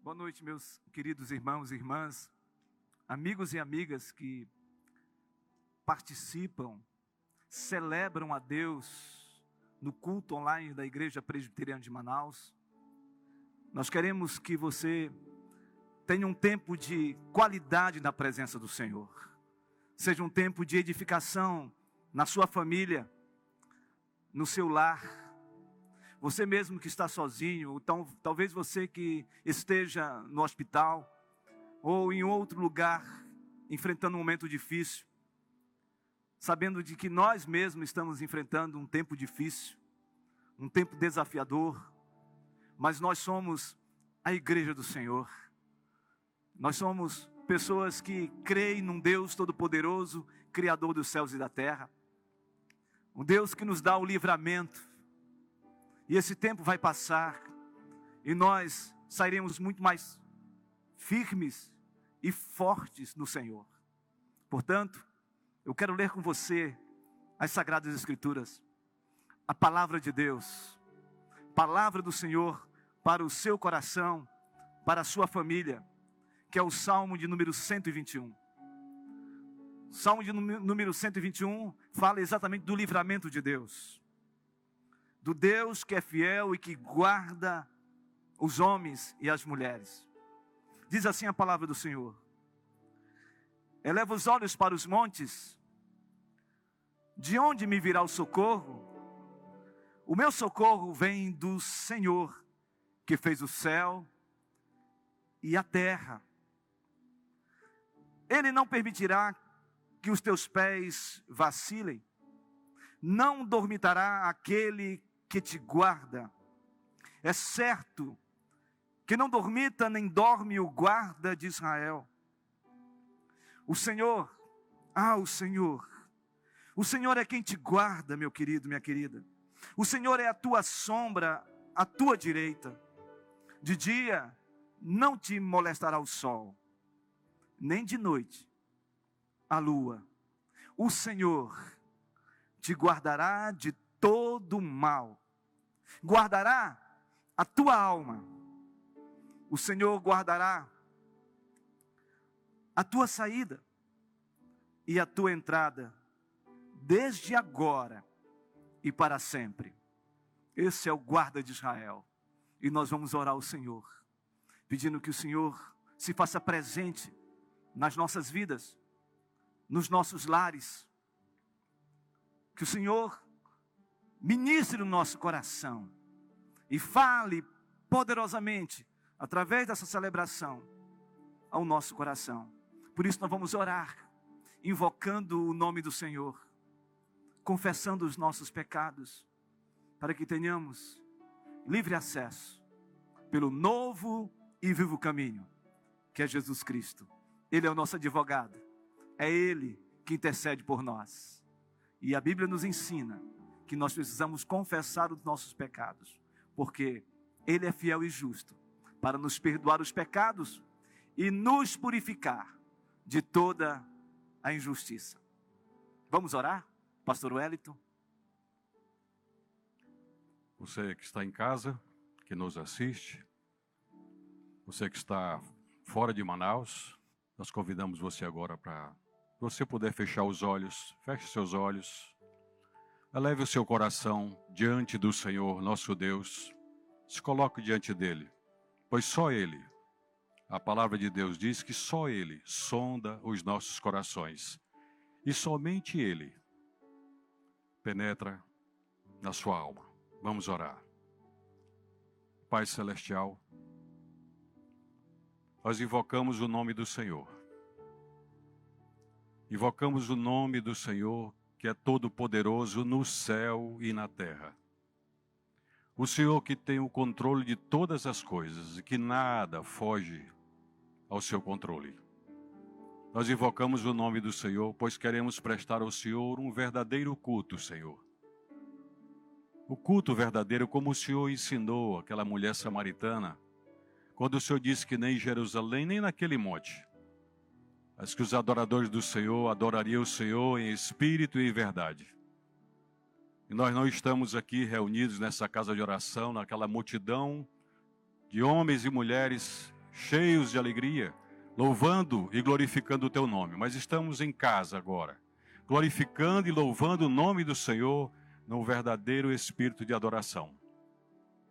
Boa noite, meus queridos irmãos e irmãs, amigos e amigas que participam, celebram a Deus no culto online da Igreja Presbiteriana de Manaus. Nós queremos que você tenha um tempo de qualidade na presença do Senhor. Seja um tempo de edificação na sua família, no seu lar. Você mesmo que está sozinho, então, talvez você que esteja no hospital ou em outro lugar, enfrentando um momento difícil, sabendo de que nós mesmos estamos enfrentando um tempo difícil, um tempo desafiador, mas nós somos a igreja do Senhor. Nós somos pessoas que creem num Deus Todo-Poderoso, Criador dos céus e da terra, um Deus que nos dá o livramento. E esse tempo vai passar e nós sairemos muito mais firmes e fortes no Senhor. Portanto, eu quero ler com você as Sagradas Escrituras, a Palavra de Deus, Palavra do Senhor para o seu coração, para a sua família, que é o Salmo de número 121. O Salmo de número 121 fala exatamente do livramento de Deus. Do Deus que é fiel e que guarda os homens e as mulheres. Diz assim a palavra do Senhor: eleva os olhos para os montes, de onde me virá o socorro? O meu socorro vem do Senhor, que fez o céu e a terra. Ele não permitirá que os teus pés vacilem, não dormitará aquele que te guarda. É certo que não dormita nem dorme o guarda de Israel. O Senhor é quem te guarda, meu querido, minha querida. O Senhor é a tua sombra, à tua direita. De dia não te molestará o sol, nem de noite a lua. O Senhor te guardará de todo mal, guardará a tua alma. O Senhor guardará a tua saída e a tua entrada, desde agora e para sempre. Esse é o guarda de Israel. E nós vamos orar ao Senhor, pedindo que o Senhor se faça presente nas nossas vidas, nos nossos lares. Que o Senhor ministre no nosso coração e fale poderosamente através dessa celebração ao nosso coração. Por isso nós vamos orar, invocando o nome do Senhor, confessando os nossos pecados, para que tenhamos livre acesso pelo novo e vivo caminho, que é Jesus Cristo. Ele é o nosso advogado, é Ele que intercede por nós. E a Bíblia nos ensina que nós precisamos confessar os nossos pecados, porque Ele é fiel e justo para nos perdoar os pecados e nos purificar de toda a injustiça. Vamos orar, Pastor Wellington? Você que está em casa, que nos assiste, você que está fora de Manaus, nós convidamos você agora para você poder fechar os olhos. Feche seus olhos. Eleve o seu coração diante do Senhor, nosso Deus. Se coloque diante dEle, pois só Ele, a palavra de Deus diz que só Ele sonda os nossos corações. E somente Ele penetra na sua alma. Vamos orar. Pai Celestial, nós invocamos o nome do Senhor. Invocamos o nome do Senhor, que é todo-poderoso no céu e na terra. O Senhor que tem o controle de todas as coisas e que nada foge ao seu controle. Nós invocamos o nome do Senhor, pois queremos prestar ao Senhor um verdadeiro culto, Senhor. O culto verdadeiro, como o Senhor ensinou aquela mulher samaritana, quando o Senhor disse que nem em Jerusalém, nem naquele monte, mas que os adoradores do Senhor adorariam o Senhor em espírito e em verdade. E nós não estamos aqui reunidos nessa casa de oração, naquela multidão de homens e mulheres cheios de alegria, louvando e glorificando o teu nome. Mas estamos em casa agora, glorificando e louvando o nome do Senhor no verdadeiro espírito de adoração.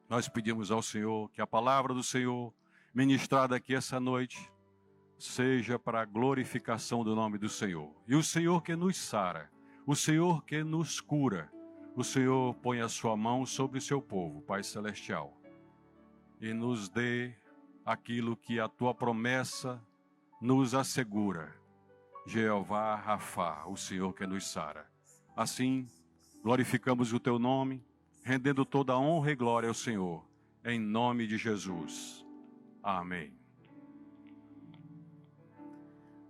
Nós pedimos ao Senhor que a palavra do Senhor, ministrada aqui essa noite, seja para a glorificação do nome do Senhor. E o Senhor que nos sara, o Senhor que nos cura, o Senhor põe a sua mão sobre o seu povo, Pai Celestial, e nos dê aquilo que a tua promessa nos assegura. Jeová Rafá, o Senhor que nos sara. Assim, glorificamos o teu nome, rendendo toda a honra e glória ao Senhor, em nome de Jesus. Amém.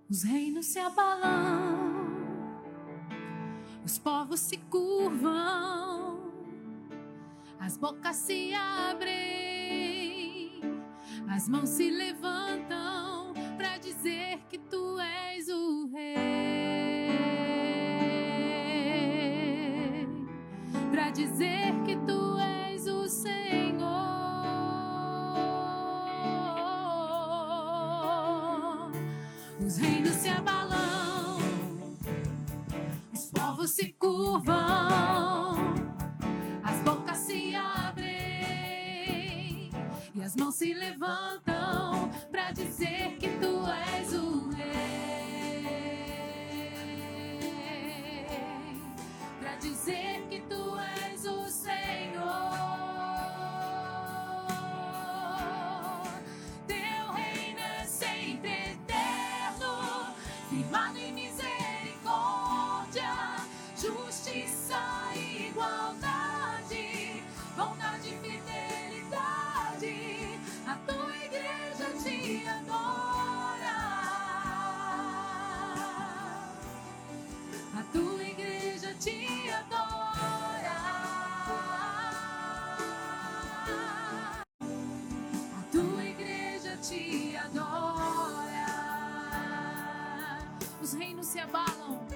Os reinos se abalam, os povos se curvam, as bocas se abrem, as mãos se levantam para dizer que tu és o rei, para dizer que tu és o Senhor. Os reinos se abalam, os povos se curvam, as bocas se abrem e as mãos se levantam para dizer que tu és o rei, para dizer que tu és o Senhor. Teu reino é sempre eterno, firmado em misericórdia, justiça e igualdade, bondade e fidelidade. A tua igreja te adora, a tua igreja te adora, a tua igreja te adora. Os reinos se abalam,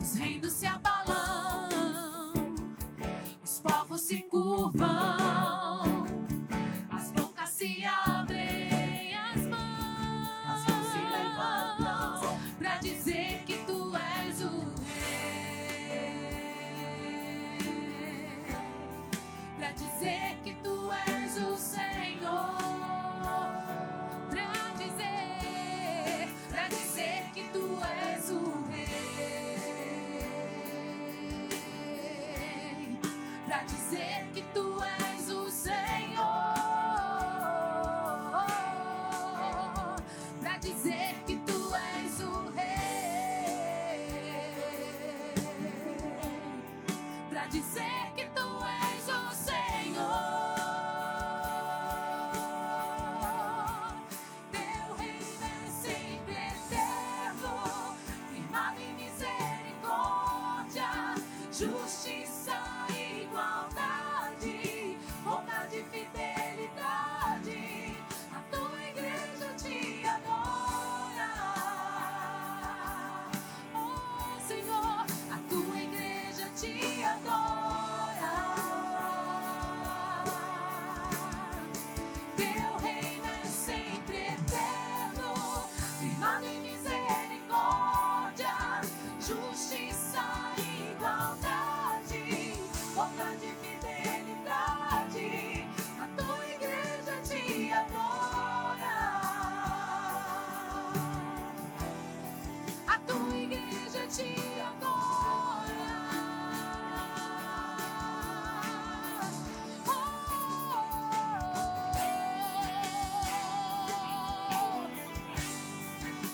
os reinos se abalam, os povos se curvam, as bocas se abrem, as mãos se levantam para dizer que tu és o rei, para dizer que tu és o Senhor, para dizer que tu és o rei, para dizer que tu és o Senhor, para dizer que tu és o rei, para dizer que tu és o Senhor. Teu reino é sempre eterno, firmado em misericórdia, justiça e igualdade, bondade e fidelidade. A tua igreja te adora, oh Senhor, a tua igreja te adora. Teu reino é sempre eterno, firmado em misericórdia, justiça e igualdade, bondade e fidelidade. A tua igreja te adora, a tua igreja te adora.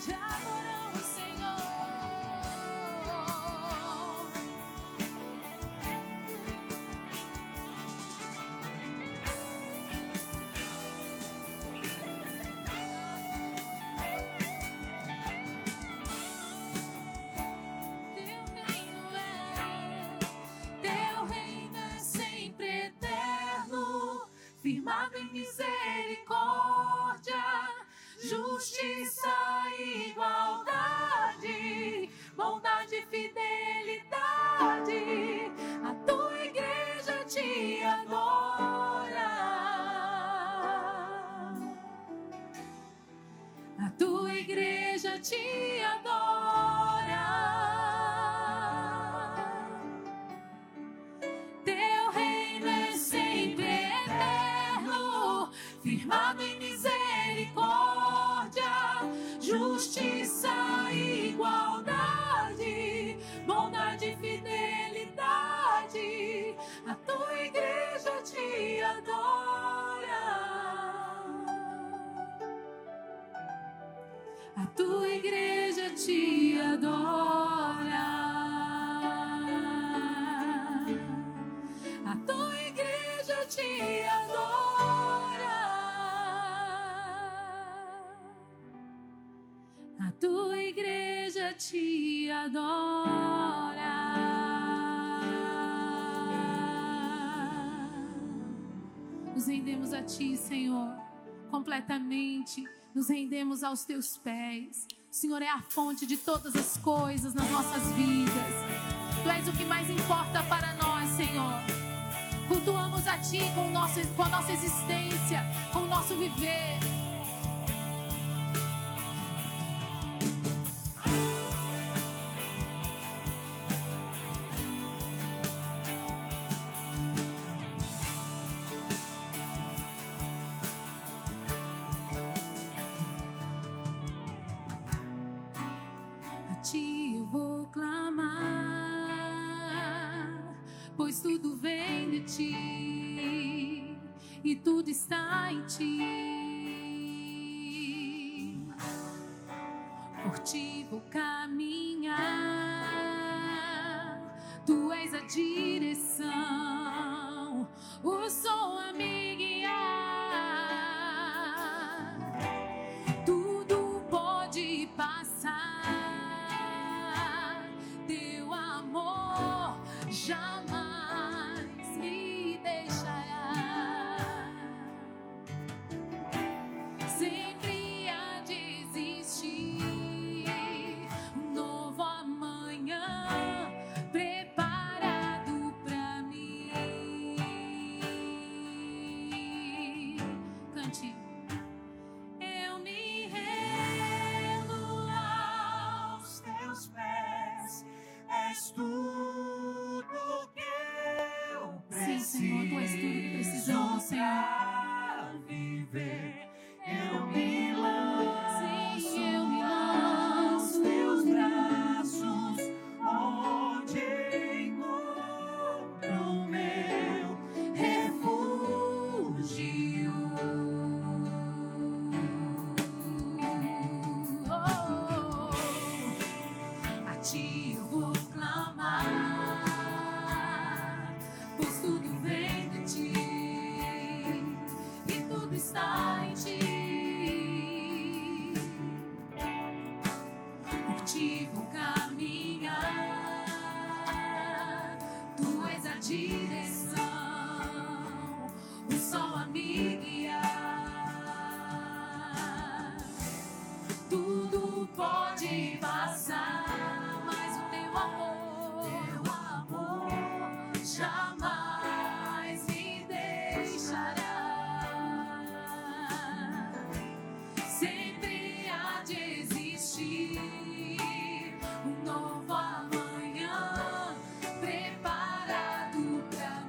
Te adoramos, Senhor. Teu reino é sempre eterno, firmado em misericórdia, justiça e igualdade, bondade e fidelidade. A tua igreja te adora. A tua igreja te adora. A tua igreja te adora. A tua igreja te adora. Nos rendemos a ti, Senhor, completamente. Nos rendemos aos teus pés. O Senhor é a fonte de todas as coisas nas nossas vidas. Tu és o que mais importa para nós, Senhor. Cultuamos a ti com a nossa existência, com o nosso viver. Pois tudo vem de ti e tudo está em ti. Por ti vou caminhar, tu és a direção, o som a me guiar. Tudo pode passar, teu amor jamais um novo amanhã preparado pra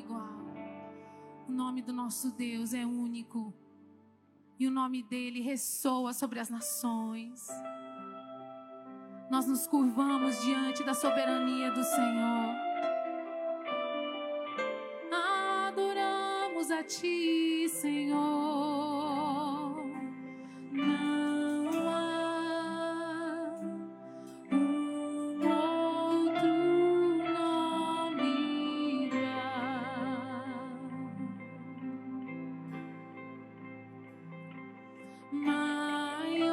igual. O nome do nosso Deus é único. E o nome dele ressoa sobre as nações. Nós nos curvamos diante da soberania do Senhor. Adoramos a ti, Senhor. Não há um outro nome igual. Maior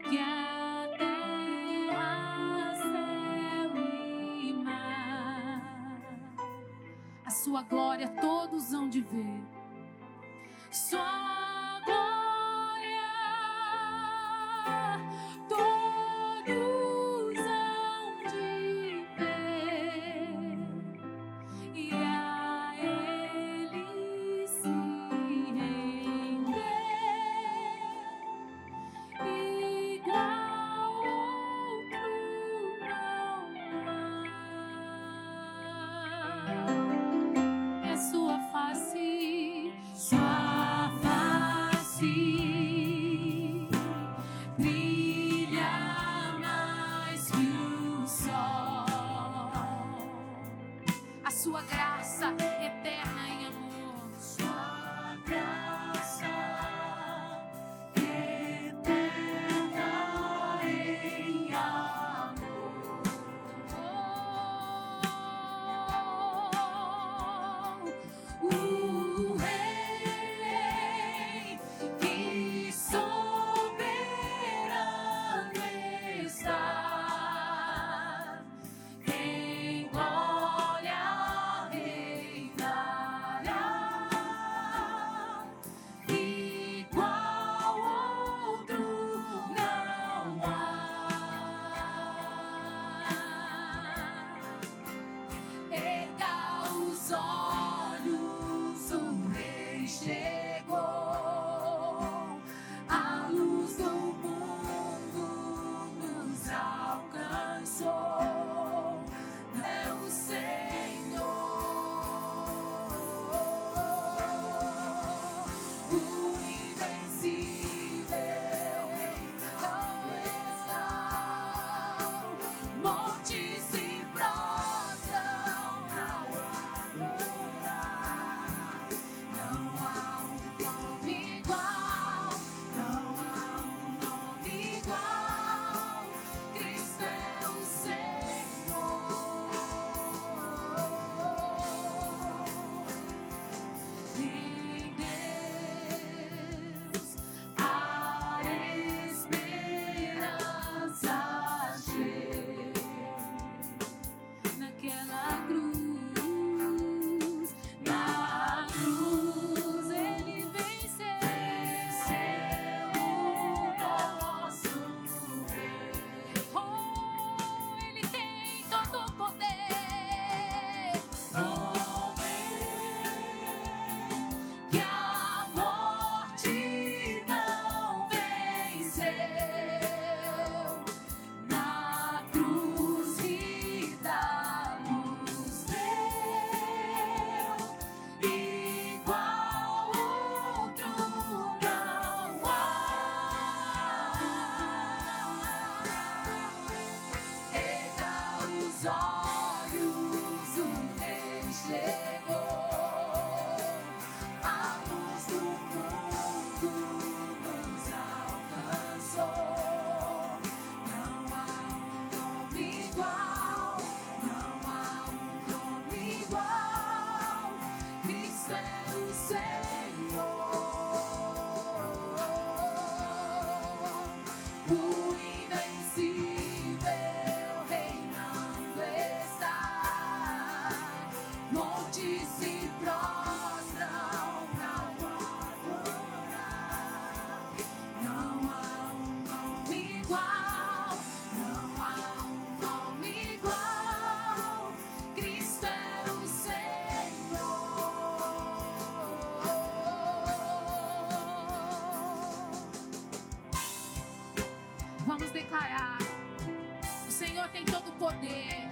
que a terra, céu e mar. A sua glória todos hão de ver. Sua glória todos hão de ver. E a ele se render. Igual outro não há. É sua face, sua face brilha mais que o sol. A sua graça eterna em amor. Sua graça eterna em amor. O Rei que soberano está, em glória reinará. Igual outro não há. Erga os olhos, o Rei chegou. A luz do mundo nos alcançou. É o Senhor, o invencível Rei está. Montes se prostram ao adorar. Não há um nome igual, não há um nome igual. Cristo é o Senhor. Em Deus a esperança chega. Naquela cruz, na cruz ele venceu o nosso Rei. Oh, ele tem todo o poder. Que a morte não venceu. Na cruz e da luz deu. Igual outro não há. Erga os olhos, o Rei chegou. A luz do mundo nos alcançou. Não há um nome igual, não há um nome igual. Cristo é o Senhor, o invencível reinando está. Montes se prostram ao adorar. Não há um nome igual, não há um nome igual. Cristo é o Senhor. Vamos declarar: o Senhor tem todo o poder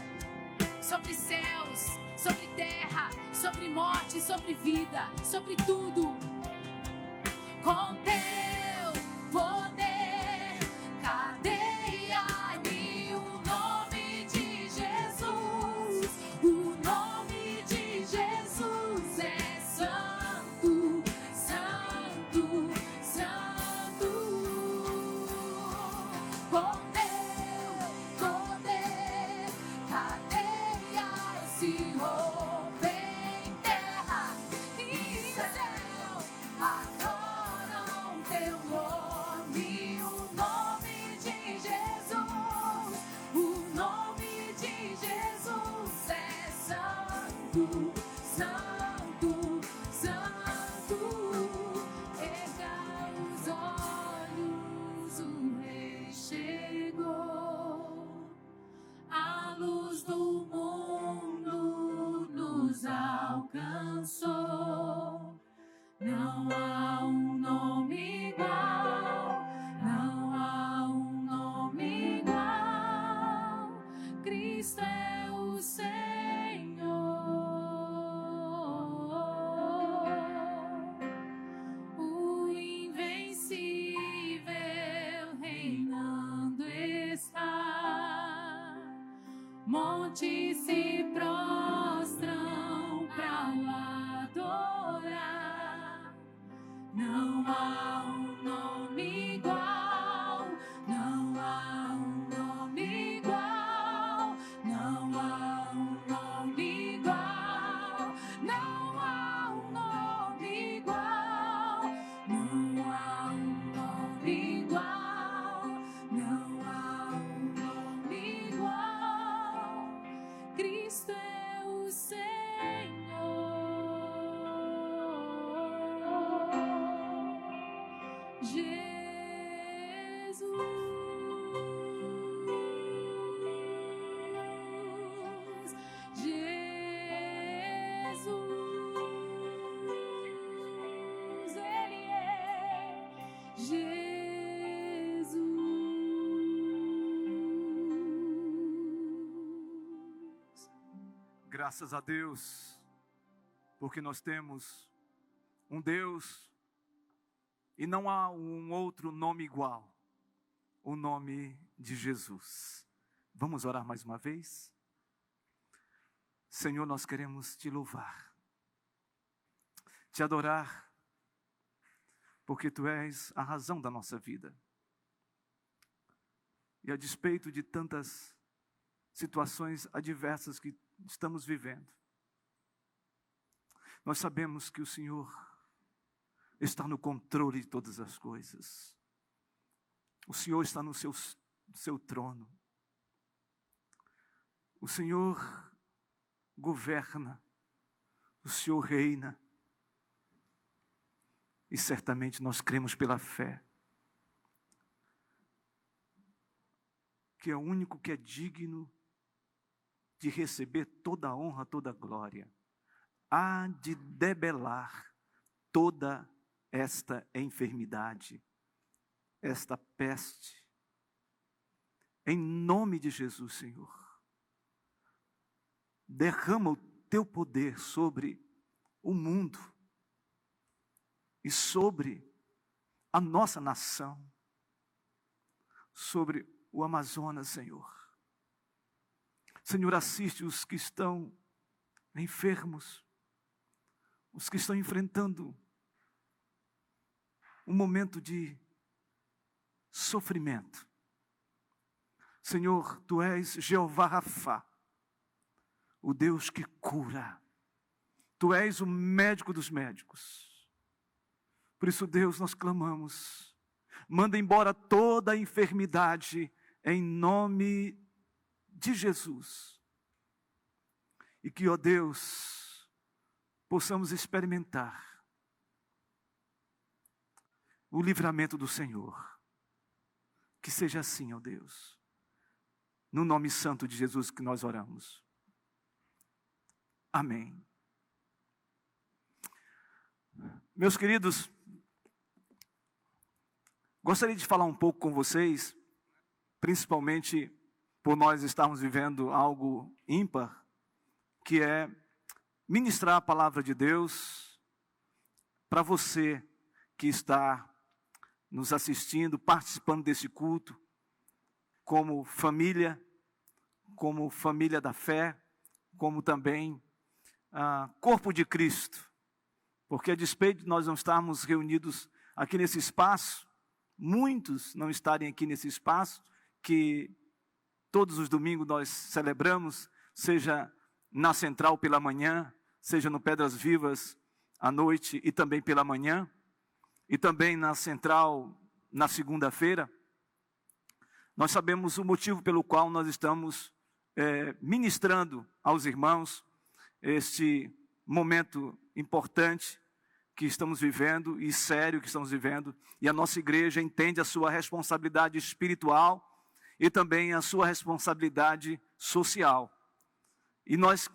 sobre céus, sobre terra, sobre morte, sobre vida, sobre tudo. Com teu poder, cadeia-me o nome de Jesus. O nome de Jesus é santo, santo, santo. Com teu poder, cadeias se rompem, terra e céu adoram teu nome. O nome de Jesus, o nome de Jesus é santo, santo, santo. Erga os olhos, o Rei chegou. A luz do mundo nos alcançou. Não há um nome igual, não há um nome igual. Cristo é o Senhor, o invencível reinando está. Montes se prostram pra o adorar. Não há um nome igual, não há um nome igual, não há um nome igual, não há um nome igual, não há um nome igual, não há um nome igual. Cristo é o Jesus, Ele é Jesus. Graças a Deus, porque nós temos um Deus e não há um outro nome igual, o nome de Jesus. Vamos orar mais uma vez? Senhor, nós queremos te louvar, te adorar, porque tu és a razão da nossa vida. E a despeito de tantas situações adversas que estamos vivendo, nós sabemos que o Senhor está no controle de todas as coisas. O Senhor está no seu trono. O Senhor governa, o Senhor reina. E certamente nós cremos pela fé que é o único que é digno de receber toda a honra, toda a glória. Há de debelar toda esta enfermidade, esta peste. Em nome de Jesus, Senhor, derrama o teu poder sobre o mundo e sobre a nossa nação, sobre o Amazonas, Senhor. Senhor, assiste os que estão enfermos, os que estão enfrentando um momento de sofrimento. Senhor, tu és Jeová Rafá, o Deus que cura. Tu és o médico dos médicos. Por isso, Deus, nós clamamos, manda embora toda a enfermidade em nome de Jesus. E que, ó Deus, possamos experimentar o livramento do Senhor. Que seja assim, ó Deus. No nome santo de Jesus que nós oramos. Amém. Meus queridos, gostaria de falar um pouco com vocês, principalmente por nós estarmos vivendo algo ímpar, que é ministrar a palavra de Deus para você que está nos assistindo, participando desse culto, como família da fé, como também corpo de Cristo. Porque a despeito de nós não estarmos reunidos aqui nesse espaço, muitos não estarem aqui nesse espaço, que todos os domingos nós celebramos, seja na Central pela manhã, seja no Pedras Vivas à noite e também pela manhã, e também na Central na segunda-feira. Nós sabemos o motivo pelo qual nós estamos ministrando aos irmãos este momento importante que estamos vivendo e sério que estamos vivendo, e a nossa igreja entende a sua responsabilidade espiritual e também a sua responsabilidade social. E nós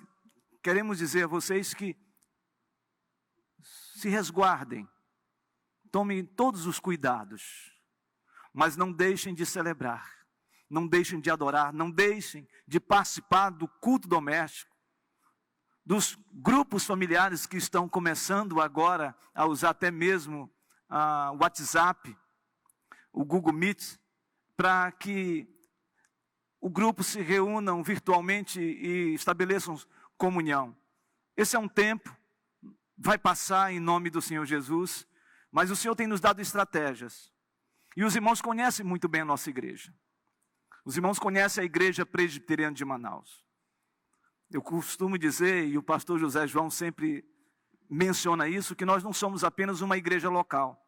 queremos dizer a vocês que se resguardem, tomem todos os cuidados, mas não deixem de celebrar, não deixem de adorar, não deixem de participar do culto doméstico, dos grupos familiares que estão começando agora a usar até mesmo o WhatsApp, o Google Meet, para que o grupo se reúnam virtualmente e estabeleçam comunhão. Esse é um tempo, vai passar em nome do Senhor Jesus, mas o Senhor tem nos dado estratégias. E os irmãos conhecem muito bem a nossa igreja. Os irmãos conhecem a Igreja Presbiteriana de Manaus. Eu costumo dizer, e o pastor José João sempre menciona isso, que nós não somos apenas uma igreja local.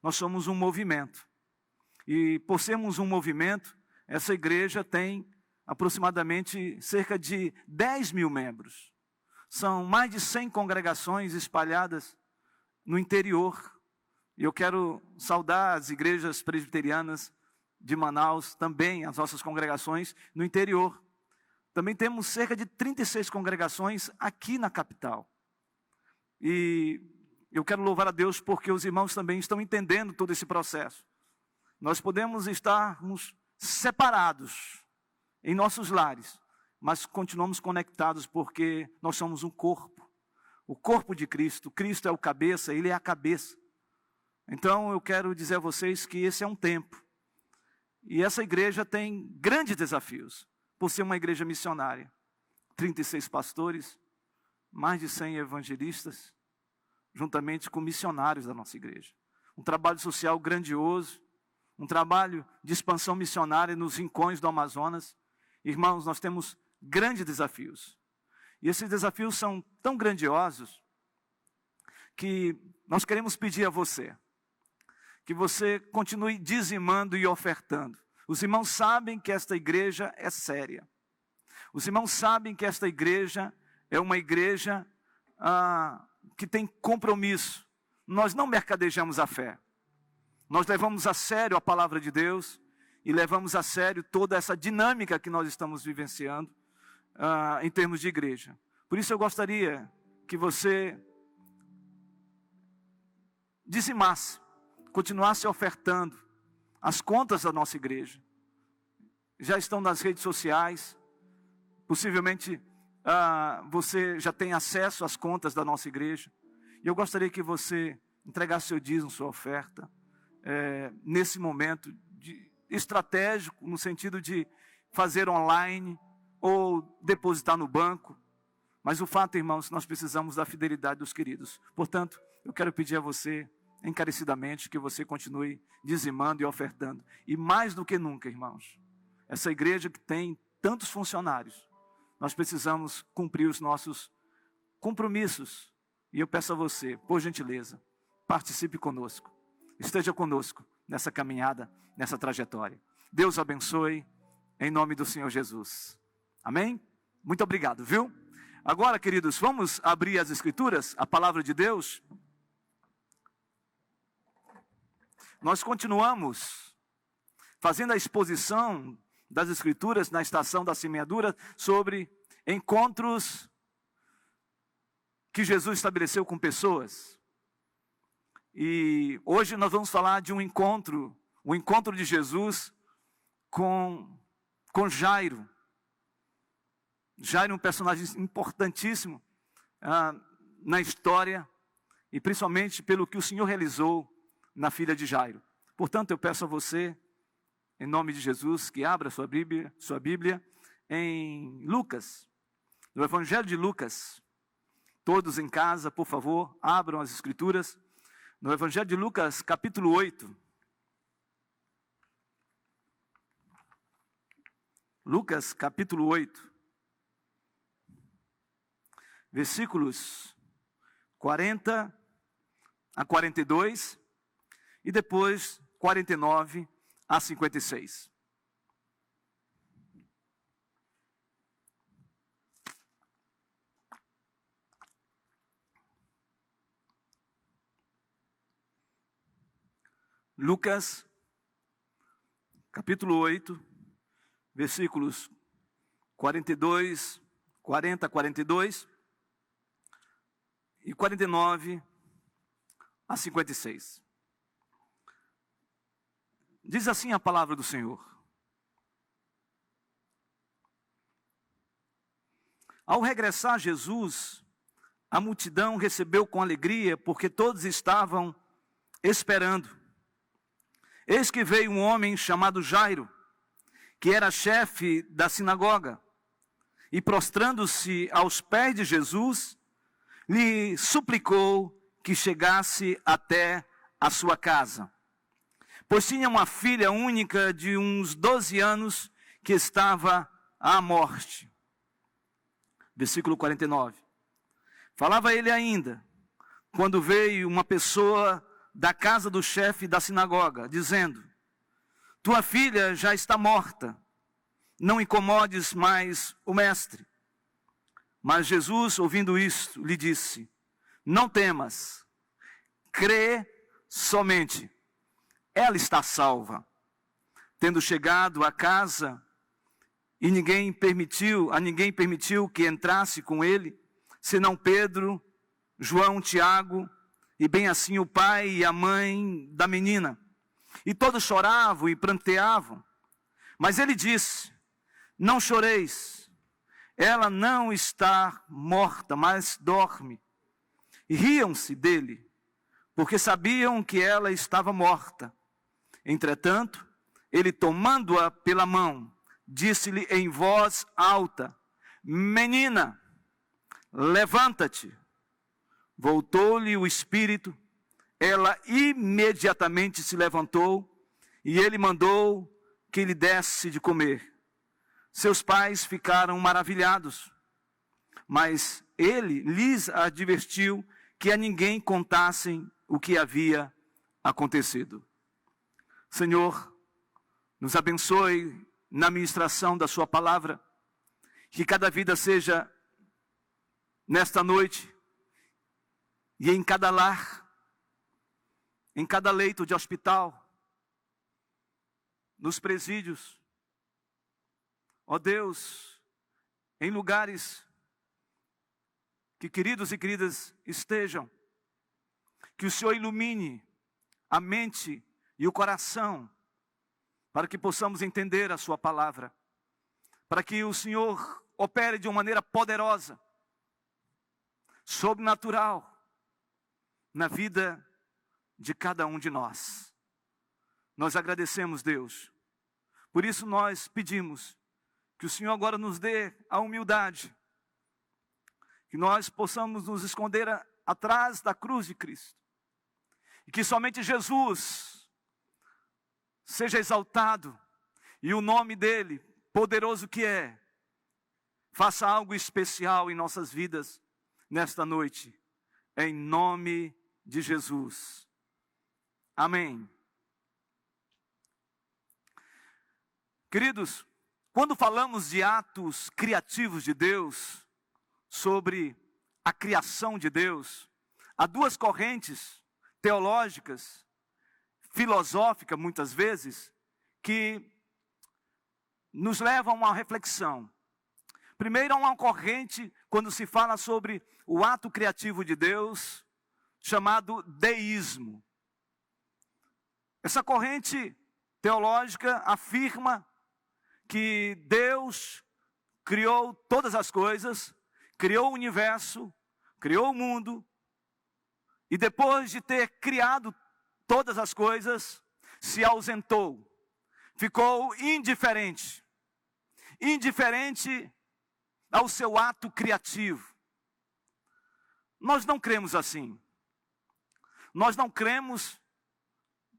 Nós somos um movimento. E por sermos um movimento, essa igreja tem aproximadamente cerca de 10 mil membros. São mais de 100 congregações espalhadas no interior. E eu quero saudar as igrejas presbiterianas de Manaus, também as nossas congregações no interior. Também temos cerca de 36 congregações aqui na capital. E eu quero louvar a Deus porque os irmãos também estão entendendo todo esse processo. Nós podemos estarmos separados em nossos lares, mas continuamos conectados porque nós somos um corpo. O corpo de Cristo. Cristo é o cabeça, Ele é a cabeça. Então eu quero dizer a vocês que esse é um tempo. E essa igreja tem grandes desafios, por ser uma igreja missionária. 36 pastores, mais de 100 evangelistas, juntamente com missionários da nossa igreja. Um trabalho social grandioso, um trabalho de expansão missionária nos rincões do Amazonas. Irmãos, nós temos grandes desafios. E esses desafios são tão grandiosos que nós queremos pedir a você, que você continue dizimando e ofertando. Os irmãos sabem que esta igreja é séria. Os irmãos sabem que esta igreja é uma igreja que tem compromisso. Nós não mercadejamos a fé. Nós levamos a sério a palavra de Deus e levamos a sério toda essa dinâmica que nós estamos vivenciando em termos de igreja. Por isso eu gostaria que você dizimasse, continuasse ofertando as contas da nossa igreja. Já estão nas redes sociais, possivelmente você já tem acesso às contas da nossa igreja. E eu gostaria que você entregasse seu dízimo, sua oferta, nesse momento estratégico, no sentido de fazer online ou depositar no banco. Mas o fato, irmãos, nós precisamos da fidelidade dos queridos. Portanto, eu quero pedir a você, encarecidamente, que você continue dizimando e ofertando. E mais do que nunca, irmãos, essa igreja que tem tantos funcionários, nós precisamos cumprir os nossos compromissos. E eu peço a você, por gentileza, participe conosco. Esteja conosco nessa caminhada, nessa trajetória. Deus abençoe, em nome do Senhor Jesus. Amém? Muito obrigado, viu? Agora, queridos, vamos abrir as Escrituras, a palavra de Deus. Nós continuamos fazendo a exposição das Escrituras na estação da semeadura sobre encontros que Jesus estabeleceu com pessoas. E hoje nós vamos falar de um encontro de Jesus com Jairo. Jairo é um personagem importantíssimo na história e principalmente pelo que o Senhor realizou na filha de Jairo. Portanto, eu peço a você, em nome de Jesus, que abra sua Bíblia em Lucas, no Evangelho de Lucas. Todos em casa, por favor, abram as Escrituras. No Evangelho de Lucas, capítulo 8. Lucas, capítulo 8. Versículos 40 a 42 e depois 49 a 56. Lucas, capítulo 8, versículos 42, 40 a 42 e 49 a 56. Diz assim a palavra do Senhor. Ao regressar Jesus, a multidão recebeu com alegria, porque todos estavam esperando. Eis que veio um homem chamado Jairo, que era chefe da sinagoga, e prostrando-se aos pés de Jesus, lhe suplicou que chegasse até a sua casa, pois tinha uma filha única de uns 12 anos que estava à morte. Versículo 49. Falava ele ainda, quando veio uma pessoa da casa do chefe da sinagoga, dizendo: tua filha já está morta, não incomodes mais o mestre. Mas Jesus, ouvindo isto, lhe disse: não temas, crê somente, ela está salva. Tendo chegado à casa, e a ninguém permitiu que entrasse com ele, senão Pedro, João, Tiago, e bem assim o pai e a mãe da menina. E todos choravam e pranteavam. Mas ele disse: não choreis, ela não está morta, mas dorme. E riam-se dele, porque sabiam que ela estava morta. Entretanto, ele, tomando-a pela mão, disse-lhe em voz alta: menina, levanta-te. Voltou-lhe o espírito, ela imediatamente se levantou, e ele mandou que lhe desse de comer. Seus pais ficaram maravilhados, mas ele lhes advertiu que a ninguém contassem o que havia acontecido. Senhor, nos abençoe na ministração da sua palavra, que cada vida seja, nesta noite, e em cada lar, em cada leito de hospital, nos presídios, ó Deus, em lugares que queridos e queridas estejam, que o Senhor ilumine a mente e o coração, para que possamos entender a sua palavra, para que o Senhor opere de uma maneira poderosa, sobrenatural, na vida de cada um de nós. Nós agradecemos, Deus. Por isso nós pedimos que o Senhor agora nos dê a humildade, que nós possamos nos esconder atrás da cruz de Cristo, e que somente Jesus seja exaltado, e o nome dele, poderoso que é, faça algo especial em nossas vidas nesta noite, em nome de Jesus. Amém. Queridos, quando falamos de atos criativos de Deus, sobre a criação de Deus, há duas correntes teológicas, filosóficas muitas vezes, que nos levam a uma reflexão. Primeiro, há uma corrente quando se fala sobre o ato criativo de Deus, chamado deísmo. Essa corrente teológica afirma que Deus criou todas as coisas, criou o universo criou o mundo, e depois de ter criado todas as coisas, se ausentou, ficou indiferente ao seu ato criativo. Nós não cremos assim. Nós não cremos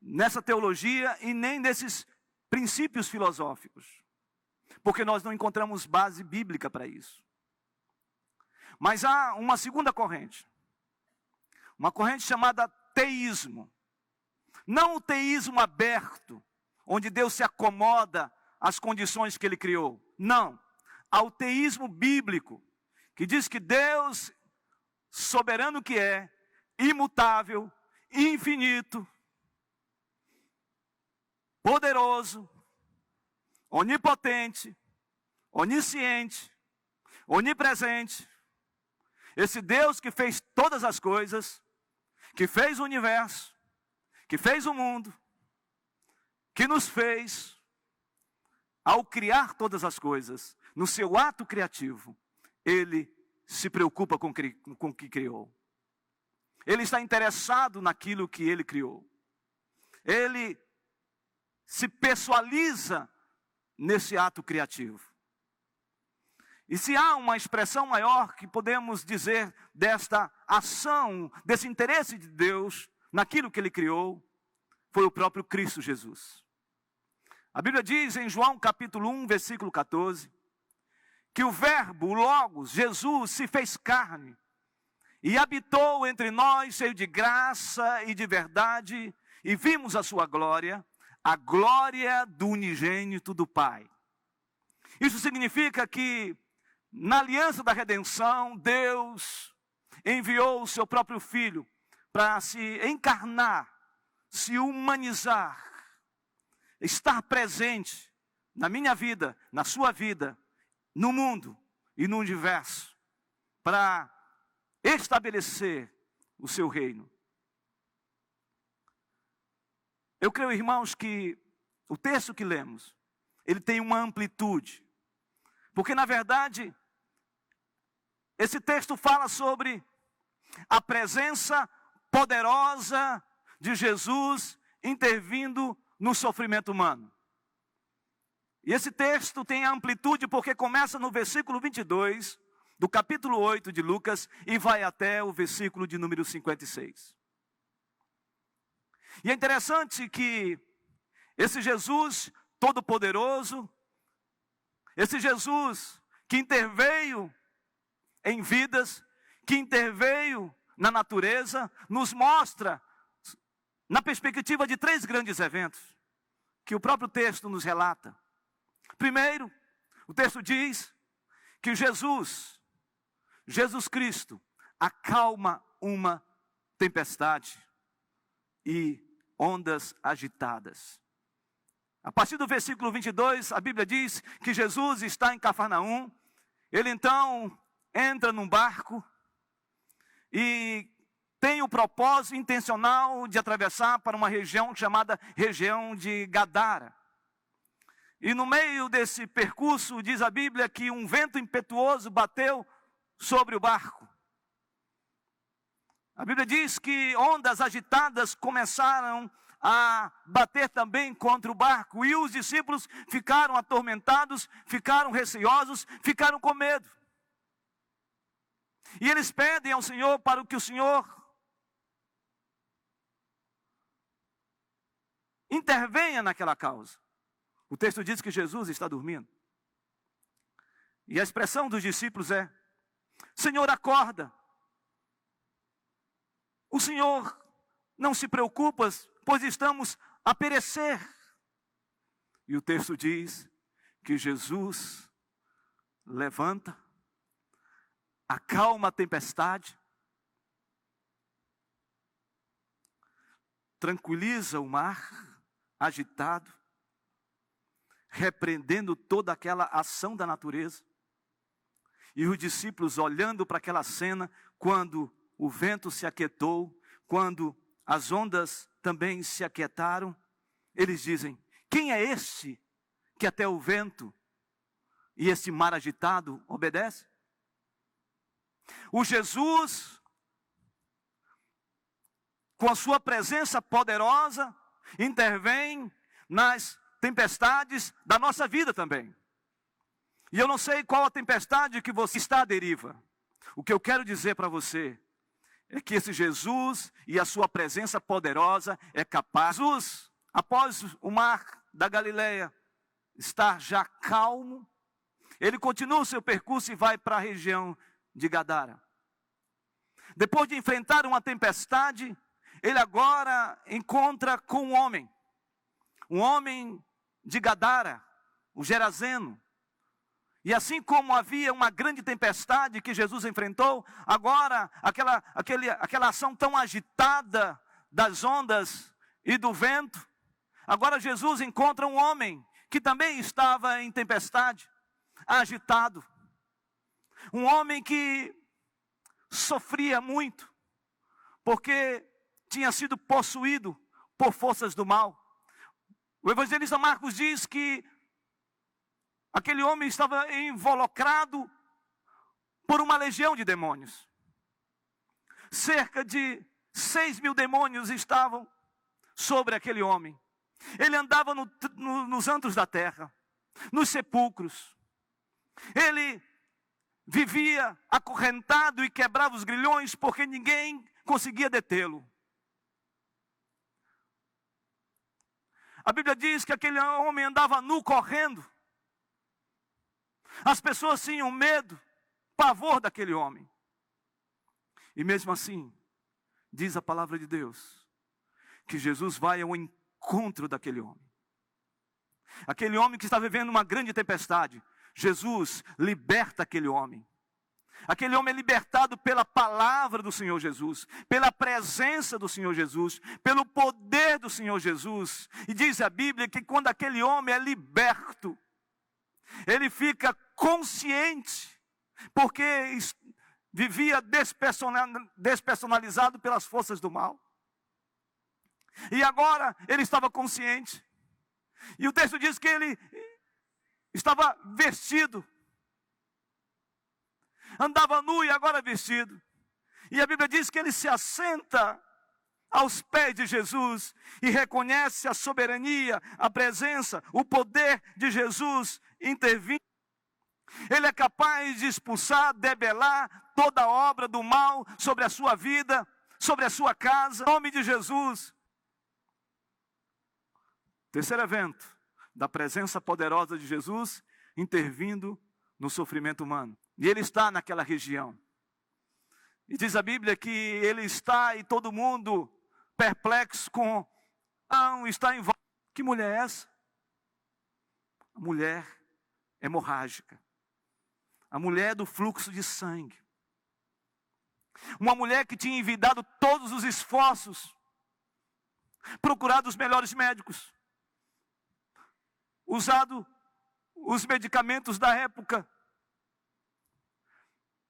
nessa teologia e nem nesses princípios filosóficos, porque nós não encontramos base bíblica para isso. Mas há uma segunda corrente, uma corrente chamada teísmo. Não o teísmo aberto, onde Deus se acomoda às condições que Ele criou. Não. Há o teísmo bíblico, que diz que Deus, soberano que é, imutável, infinito, poderoso, onipotente, onisciente, onipresente, esse Deus que fez todas as coisas, que fez o universo, que fez o mundo, que nos fez, ao criar todas as coisas, no seu ato criativo, Ele se preocupa com o que criou. Ele está interessado naquilo que Ele criou. Ele se pessoaliza nesse ato criativo. E se há uma expressão maior que podemos dizer desta ação, desse interesse de Deus naquilo que Ele criou, foi o próprio Cristo Jesus. A Bíblia diz em João capítulo 1, versículo 14, que o Verbo, o Logos, Jesus, se fez carne e habitou entre nós, cheio de graça e de verdade, e vimos a sua glória, a glória do unigênito do Pai. Isso significa que, na aliança da redenção, Deus enviou o seu próprio Filho para se encarnar, se humanizar, estar presente na minha vida, na sua vida, no mundo e no universo, para estabelecer o seu reino. Eu creio, irmãos, que o texto que lemos, ele tem uma amplitude, porque na verdade, esse texto fala sobre a presença poderosa de Jesus intervindo no sofrimento humano. E esse texto tem amplitude porque começa no versículo 22 do capítulo 8 de Lucas e vai até o versículo de número 56. E é interessante que esse Jesus todo-poderoso, esse Jesus que interveio em vidas, que interveio na natureza, nos mostra na perspectiva de 3 grandes eventos que o próprio texto nos relata. Primeiro, o texto diz que Jesus Cristo, acalma uma tempestade e ondas agitadas. A partir do versículo 22, a Bíblia diz que Jesus está em Cafarnaum. Ele então entra num barco e tem o propósito intencional de atravessar para uma região chamada região de Gadara. E no meio desse percurso, diz a Bíblia que um vento impetuoso bateu sobre o barco. A Bíblia diz que ondas agitadas começaram a bater também contra o barco. E os discípulos ficaram atormentados, ficaram receosos, ficaram com medo. E eles pedem ao Senhor para que o Senhor intervenha naquela causa. O texto diz que Jesus está dormindo. E a expressão dos discípulos é: Senhor, acorda. O Senhor não se preocupa, pois estamos a perecer. E o texto diz que Jesus levanta, acalma a tempestade, tranquiliza o mar agitado, repreendendo toda aquela ação da natureza. E os discípulos olhando para aquela cena, quando o vento se aquietou, quando as ondas também se aquietaram, eles dizem: quem é este que até o vento e esse mar agitado obedece? O Jesus, com a sua presença poderosa, intervém nas tempestades da nossa vida também. E eu não sei qual a tempestade que você está à deriva. O que eu quero dizer para você é que esse Jesus e a sua presença poderosa é capaz. Jesus, após o mar da Galileia estar já calmo, ele continua o seu percurso e vai para a região de Gadara. Depois de enfrentar uma tempestade, ele agora encontra com um homem de Gadara, o Gerazeno. E assim como havia uma grande tempestade que Jesus enfrentou, agora aquela ação tão agitada das ondas e do vento, agora Jesus encontra um homem que também estava em tempestade, agitado. Um homem que sofria muito, porque tinha sido possuído por forças do mal. O evangelista Marcos diz que aquele homem estava involucrado por uma legião de demônios. Cerca de 6.000 demônios estavam sobre aquele homem. Ele andava nos antros da terra, nos sepulcros. Ele vivia acorrentado e quebrava os grilhões porque ninguém conseguia detê-lo. A Bíblia diz que aquele homem andava nu correndo. As pessoas tinham medo, pavor daquele homem. E mesmo assim, diz a palavra de Deus, que Jesus vai ao encontro daquele homem. Aquele homem que está vivendo uma grande tempestade, Jesus liberta aquele homem. Aquele homem é libertado pela palavra do Senhor Jesus, pela presença do Senhor Jesus, pelo poder do Senhor Jesus. E diz a Bíblia que quando aquele homem é liberto, ele fica consciente, porque vivia despersonalizado pelas forças do mal. E agora ele estava consciente. E o texto diz que ele estava vestido. Andava nu e agora vestido. E a Bíblia diz que ele se assenta aos pés de Jesus e reconhece a soberania, a presença, o poder de Jesus intervindo. Ele é capaz de expulsar, debelar toda obra do mal sobre a sua vida, sobre a sua casa, em nome de Jesus. Terceiro evento, da presença poderosa de Jesus intervindo no sofrimento humano. E ele está naquela região. E diz a Bíblia que ele está e todo mundo perplexo com, está em volta. Que mulher é essa? A mulher hemorrágica. A mulher do fluxo de sangue. Uma mulher que tinha envidado todos os esforços, procurado os melhores médicos, usado os medicamentos da época,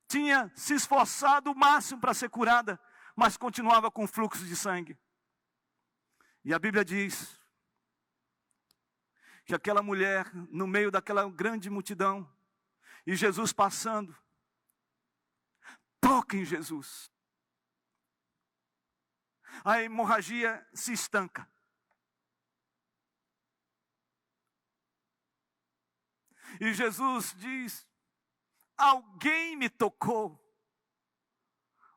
tinha se esforçado o máximo para ser curada, mas continuava com fluxo de sangue. E a Bíblia diz que aquela mulher, no meio daquela grande multidão, e Jesus passando, toca em Jesus. A hemorragia se estanca. E Jesus diz, alguém me tocou.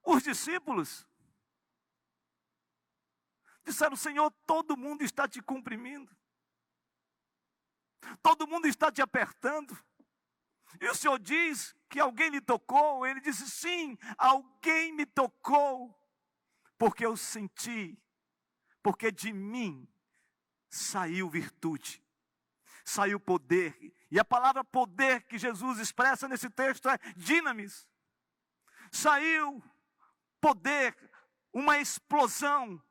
Os discípulos disseram, Senhor, todo mundo está te comprimindo. Todo mundo está te apertando. E o Senhor diz que alguém lhe tocou. Ele disse, sim, alguém me tocou. Porque eu senti, porque de mim saiu virtude, saiu poder. E a palavra poder que Jesus expressa nesse texto é dinamis. Saiu poder, uma explosão,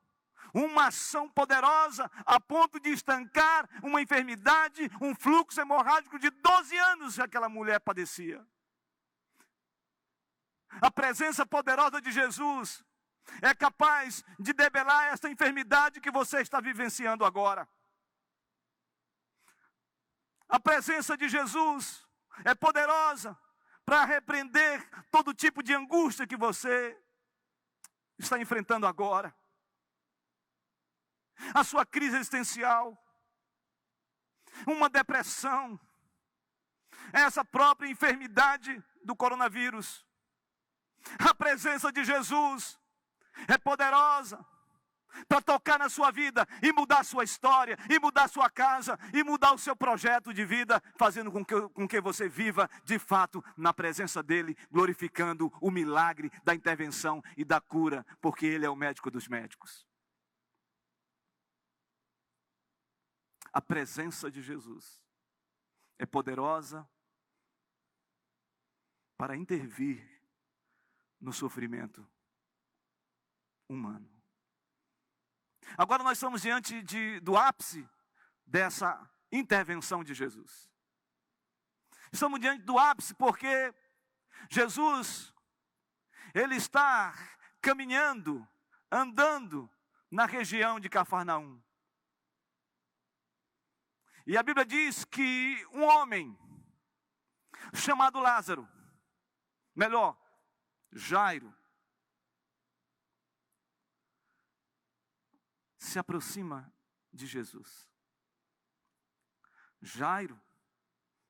uma ação poderosa a ponto de estancar uma enfermidade, um fluxo hemorrágico de 12 anos que aquela mulher padecia. A presença poderosa de Jesus é capaz de debelar esta enfermidade que você está vivenciando agora. A presença de Jesus é poderosa para repreender todo tipo de angústia que você está enfrentando agora. A sua crise existencial, uma depressão, essa própria enfermidade do coronavírus. A presença de Jesus é poderosa para tocar na sua vida e mudar a sua história, e mudar a sua casa, e mudar o seu projeto de vida, fazendo com que você viva de fato na presença dele, glorificando o milagre da intervenção e da cura, porque ele é o médico dos médicos. A presença de Jesus é poderosa para intervir no sofrimento humano. Agora nós estamos diante do ápice dessa intervenção de Jesus. Estamos diante do ápice porque Jesus, ele está caminhando, andando na região de Cafarnaum. E a Bíblia diz que um homem chamado Lázaro, melhor, Jairo, se aproxima de Jesus. Jairo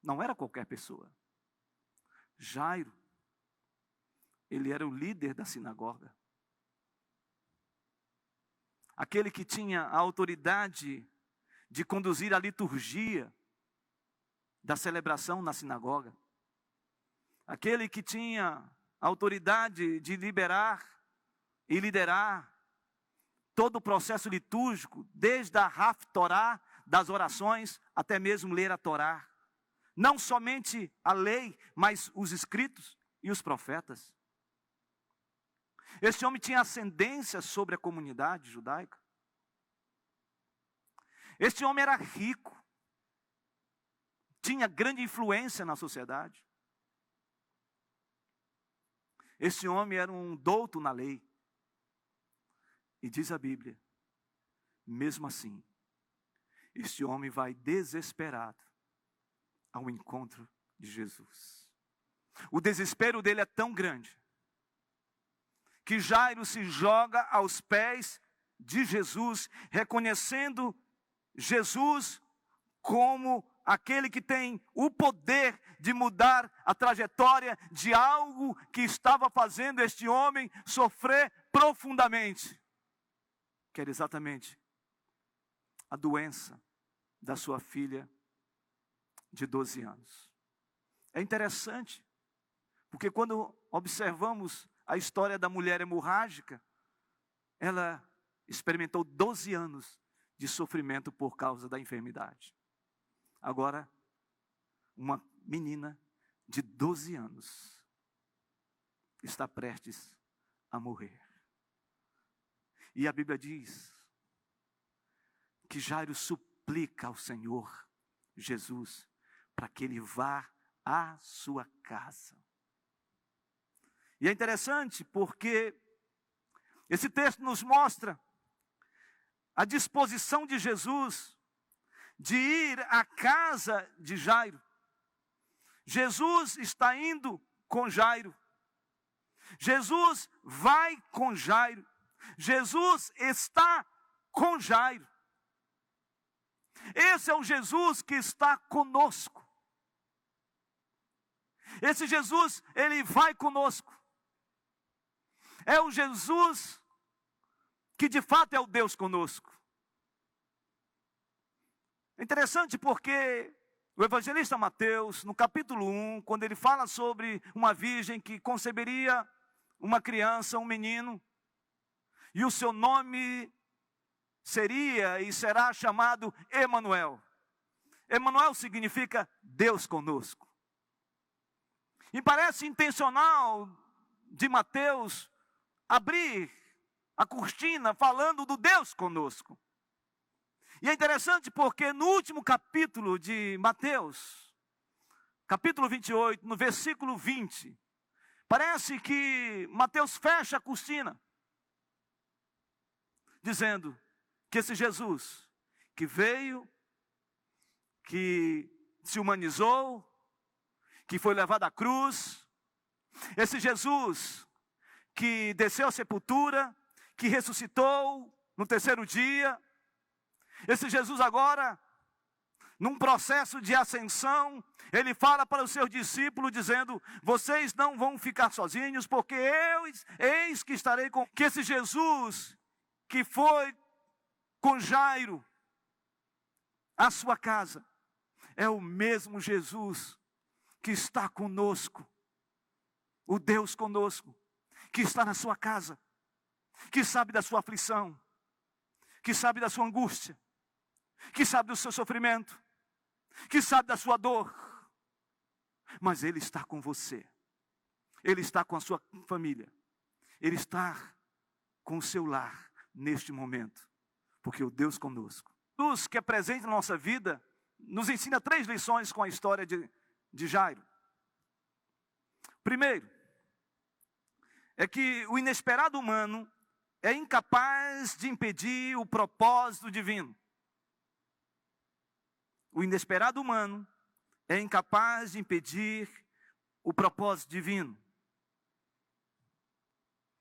não era qualquer pessoa. Jairo, ele era o líder da sinagoga. Aquele que tinha a autoridade de conduzir a liturgia da celebração na sinagoga. Aquele que tinha a autoridade de liberar e liderar todo o processo litúrgico, desde a Haftorá, das orações, até mesmo ler a Torá. Não somente a lei, mas os escritos e os profetas. Este homem tinha ascendência sobre a comunidade judaica. Este homem era rico, tinha grande influência na sociedade. Este homem era um douto na lei. E diz a Bíblia, mesmo assim, este homem vai desesperado ao encontro de Jesus. O desespero dele é tão grande, que Jairo se joga aos pés de Jesus, reconhecendo Jesus como aquele que tem o poder de mudar a trajetória de algo que estava fazendo este homem sofrer profundamente. Que era exatamente a doença da sua filha de 12 anos. É interessante, porque quando observamos a história da mulher hemorrágica, ela experimentou 12 anos de sofrimento por causa da enfermidade. Agora, uma menina de 12 anos está prestes a morrer. E a Bíblia diz que Jairo suplica ao Senhor Jesus para que ele vá à sua casa. E é interessante porque esse texto nos mostra a disposição de Jesus de ir à casa de Jairo. Jesus está indo com Jairo. Jesus vai com Jairo. Jesus está com Jairo. Esse é o Jesus que está conosco. Esse Jesus, ele vai conosco. É o Jesus que de fato é o Deus conosco. É interessante porque o evangelista Mateus, no capítulo 1, quando ele fala sobre uma virgem que conceberia uma criança, um menino, e o seu nome seria e será chamado Emanuel. Emanuel significa Deus conosco. E parece intencional de Mateus abrir a cortina falando do Deus conosco. E é interessante porque no último capítulo de Mateus, capítulo 28, no versículo 20, parece que Mateus fecha a cortina, dizendo que esse Jesus que veio, que se humanizou, que foi levado à cruz, Esse Jesus que desceu à sepultura, que ressuscitou no terceiro dia. Esse Jesus agora, num processo de ascensão, ele fala para os seus discípulos dizendo: vocês não vão ficar sozinhos, porque eis que estarei com... Que esse Jesus que foi com Jairo à sua casa, é o mesmo Jesus que está conosco, o Deus conosco, que está na sua casa, que sabe da sua aflição, que sabe da sua angústia, que sabe do seu sofrimento, que sabe da sua dor, mas Ele está com você, Ele está com a sua família, Ele está com o seu lar neste momento, porque o Deus conosco, Jesus que é presente na nossa vida, nos ensina 3 lições com a história de Jairo. Primeiro, é que o inesperado humano é incapaz de impedir o propósito divino. O inesperado humano é incapaz de impedir o propósito divino.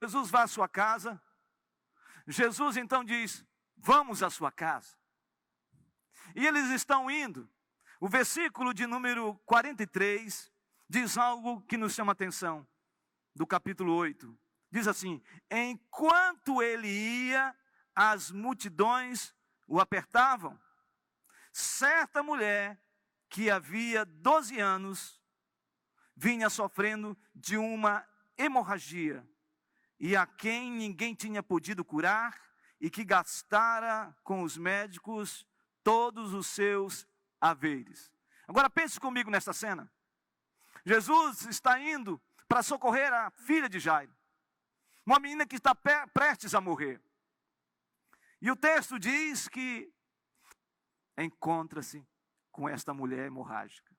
Jesus vai à sua casa. Jesus então diz: vamos à sua casa. E eles estão indo. O versículo de número 43 diz algo que nos chama a atenção. Do capítulo 8. Diz assim: enquanto ele ia, as multidões o apertavam. Certa mulher, que havia 12 anos, vinha sofrendo de uma hemorragia, e a quem ninguém tinha podido curar, e que gastara com os médicos todos os seus haveres. Agora pense comigo nessa cena. Jesus está indo para socorrer a filha de Jairo, uma menina que está prestes a morrer. E o texto diz que encontra-se com esta mulher hemorrágica.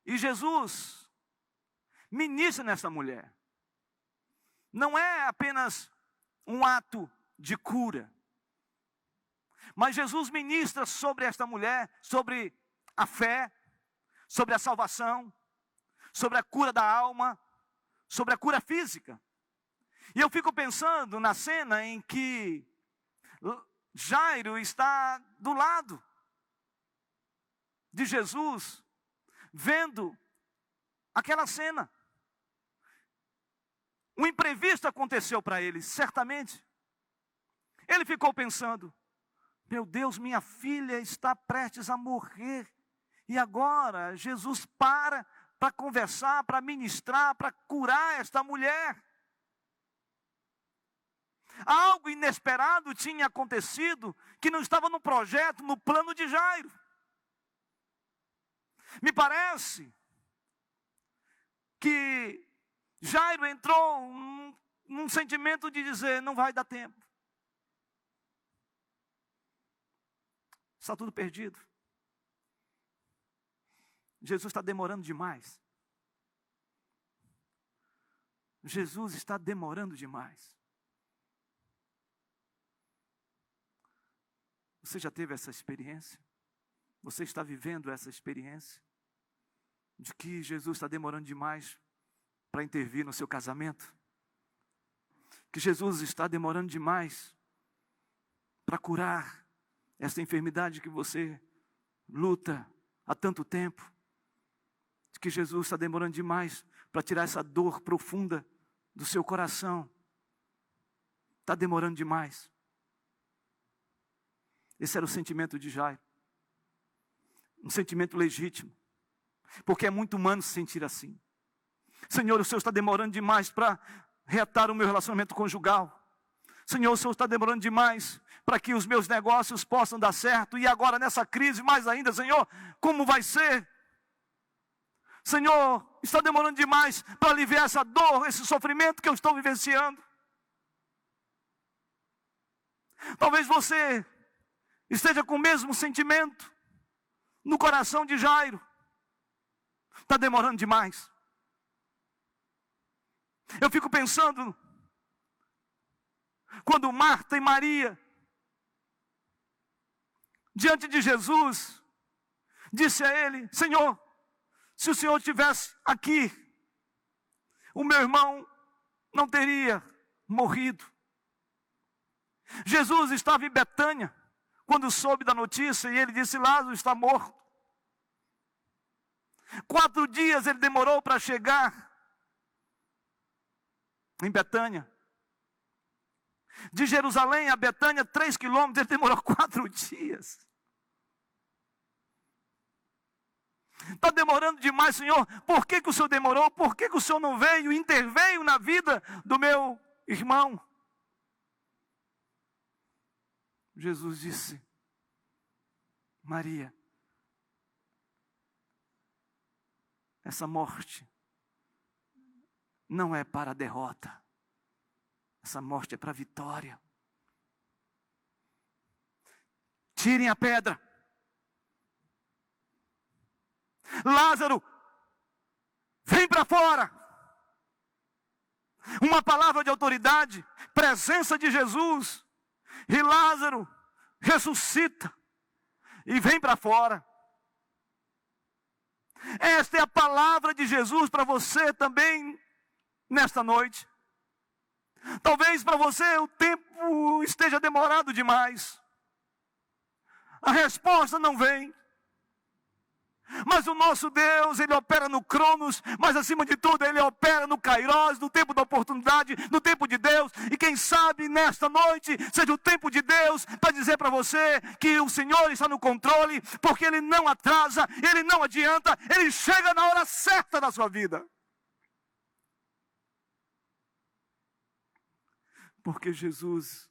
E Jesus ministra nessa mulher. Não é apenas um ato de cura, mas Jesus ministra sobre esta mulher, sobre a fé, sobre a salvação, sobre a cura da alma, sobre a cura física. E eu fico pensando na cena em que Jairo está do lado de Jesus, vendo aquela cena. Um imprevisto aconteceu para ele, certamente. Ele ficou pensando: meu Deus, minha filha está prestes a morrer. E agora Jesus para conversar, para ministrar, para curar esta mulher. Algo inesperado tinha acontecido, que não estava no projeto, no plano de Jairo. Me parece que Jairo entrou num sentimento de dizer: não vai dar tempo. Está tudo perdido. Jesus está demorando demais. Jesus está demorando demais. Você já teve essa experiência? Você está vivendo essa experiência? De que Jesus está demorando demais para intervir no seu casamento? Que Jesus está demorando demais para curar essa enfermidade que você luta há tanto tempo? Que Jesus está demorando demais para tirar essa dor profunda do seu coração? Está demorando demais. Esse era o sentimento de Jairo. Um sentimento legítimo. Porque é muito humano se sentir assim. Senhor, o Senhor está demorando demais para reatar o meu relacionamento conjugal. Senhor, o Senhor está demorando demais para que os meus negócios possam dar certo. E agora nessa crise, mais ainda, Senhor, como vai ser? Senhor, está demorando demais para aliviar essa dor, esse sofrimento que eu estou vivenciando. Talvez você esteja com o mesmo sentimento no coração de Jairo. Está demorando demais. Eu fico pensando, quando Marta e Maria, diante de Jesus, disse a ele: Senhor, se o Senhor estivesse aqui, o meu irmão não teria morrido. Jesus estava em Betânia, quando soube da notícia, e ele disse: Lázaro está morto. 4 dias ele demorou para chegar em Betânia. De Jerusalém a Betânia, 3 quilômetros, ele demorou 4 dias. Está demorando demais, Senhor. Por que o Senhor demorou? Por que o Senhor não veio, interveio na vida do meu irmão? Jesus disse: Maria, essa morte não é para a derrota. Essa morte é para a vitória. Tirem a pedra. Lázaro, vem para fora. Uma palavra de autoridade, presença de Jesus. E Lázaro ressuscita e vem para fora. Esta é a palavra de Jesus para você também nesta noite. Talvez para você o tempo esteja demorado demais. A resposta não vem. Mas o nosso Deus, Ele opera no Cronos, mas acima de tudo Ele opera no Kairos, no tempo da oportunidade, no tempo de Deus. E quem sabe nesta noite seja o tempo de Deus para dizer para você que o Senhor está no controle, porque Ele não atrasa, Ele não adianta, Ele chega na hora certa da sua vida. Porque Jesus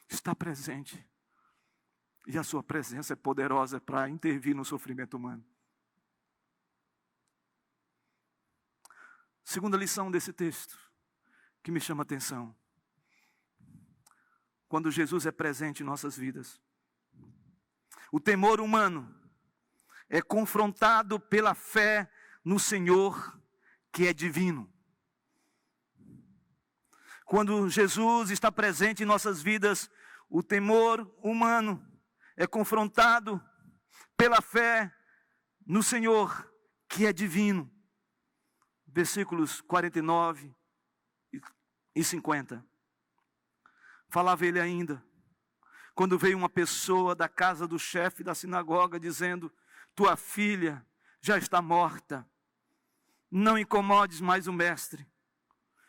está presente. E a sua presença é poderosa para intervir no sofrimento humano. Segunda lição desse texto, que me chama a atenção. Quando Jesus é presente em nossas vidas, o temor humano é confrontado pela fé no Senhor, que é divino. Quando Jesus está presente em nossas vidas, o temor humano é confrontado pela fé no Senhor, que é divino. Versículos 49 e 50. Falava ele ainda, quando veio uma pessoa da casa do chefe da sinagoga, dizendo: tua filha já está morta, não incomodes mais o mestre.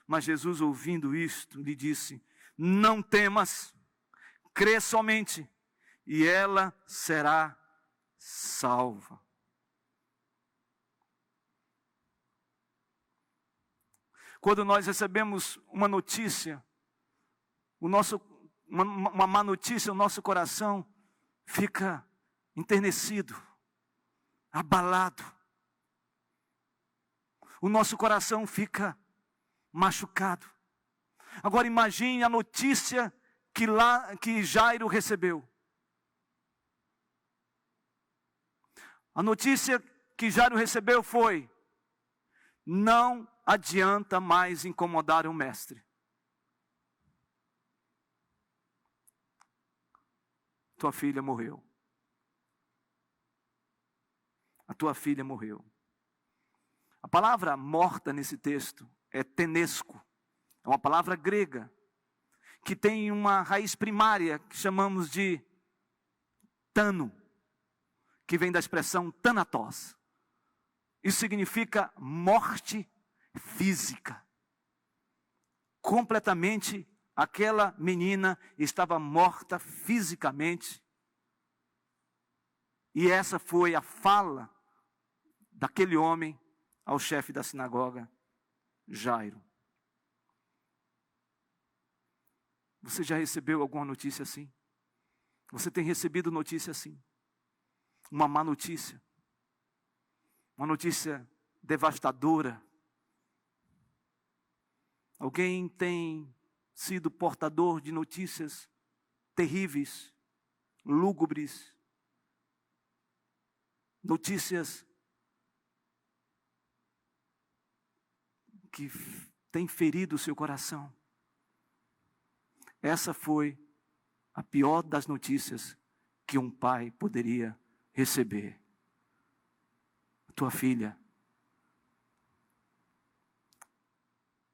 Mas Jesus, ouvindo isto, lhe disse: não temas, crê somente, e ela será salva. Quando nós recebemos uma notícia, uma má notícia, o nosso coração fica enternecido, abalado. O nosso coração fica machucado. Agora imagine a notícia que Jairo recebeu. A notícia que Jairo recebeu foi: não adianta mais incomodar o mestre. Tua filha morreu. A tua filha morreu. A palavra morta nesse texto é tenesco. É uma palavra grega que tem uma raiz primária que chamamos de tano, que vem da expressão thanatos. Isso significa morte física. Completamente, aquela menina estava morta fisicamente. E essa foi a fala daquele homem ao chefe da sinagoga, Jairo. Você já recebeu alguma notícia assim? Você tem recebido notícia assim? Uma má notícia? Uma notícia devastadora? Alguém tem sido portador de notícias terríveis, lúgubres, notícias que têm ferido o seu coração? Essa foi a pior das notícias que um pai poderia receber. tua filha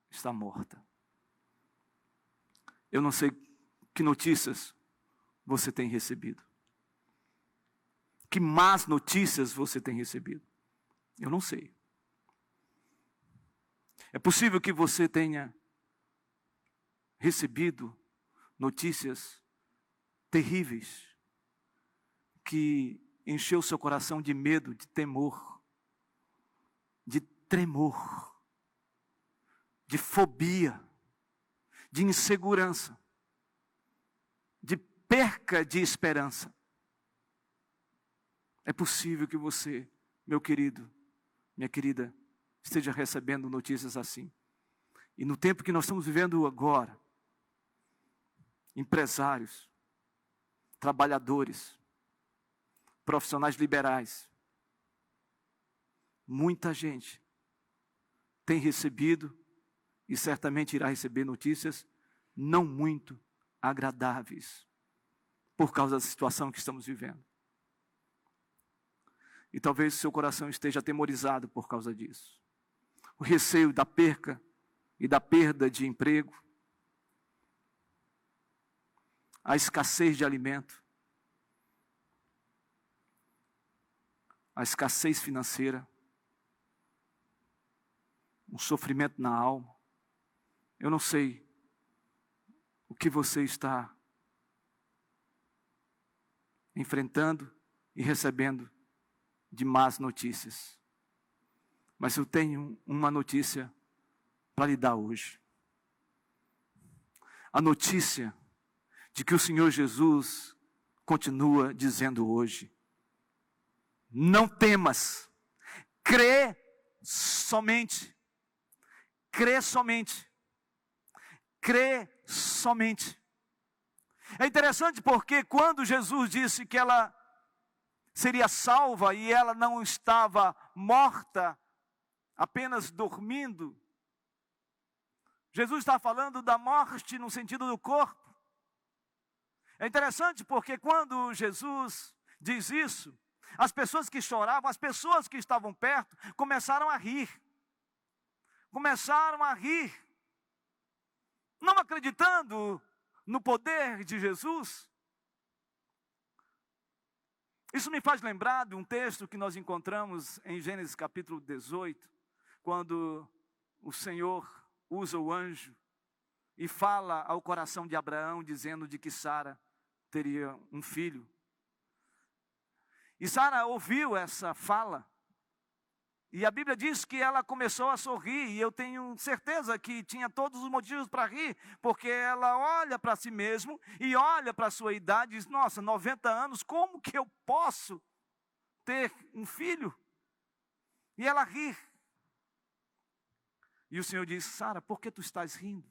está morta. Eu não sei que notícias você tem recebido. Que más notícias você tem recebido. Eu não sei. É possível que você tenha recebido notícias terríveis que encheu seu coração de medo, de temor, de tremor, de fobia, de insegurança, de perca de esperança. É possível que você, meu querido, minha querida, esteja recebendo notícias assim. E no tempo que nós estamos vivendo agora, empresários, trabalhadores, profissionais liberais, muita gente tem recebido e certamente irá receber notícias não muito agradáveis por causa da situação que estamos vivendo. E talvez seu coração esteja atemorizado por causa disso. O receio da perca e da perda de emprego, a escassez de alimento, a escassez financeira, um sofrimento na alma. Eu não sei o que você está enfrentando e recebendo de más notícias. Mas eu tenho uma notícia para lhe dar hoje. A notícia de que o Senhor Jesus continua dizendo hoje: não temas, crê somente, crê somente, crê somente. É interessante porque quando Jesus disse que ela seria salva e ela não estava morta, apenas dormindo, Jesus está falando da morte no sentido do corpo. É interessante porque quando Jesus diz isso, as pessoas que choravam, as pessoas que estavam perto, começaram a rir. Começaram a rir, não acreditando no poder de Jesus. Isso me faz lembrar de um texto que nós encontramos em Gênesis capítulo 18, quando o Senhor usa o anjo e fala ao coração de Abraão, dizendo de que Sara teria um filho. E Sara ouviu essa fala, e a Bíblia diz que ela começou a sorrir, e eu tenho certeza que tinha todos os motivos para rir, porque ela olha para si mesma e olha para a sua idade e diz: nossa, 90 anos, como que eu posso ter um filho? E ela ri. E o Senhor diz: Sara, por que tu estás rindo?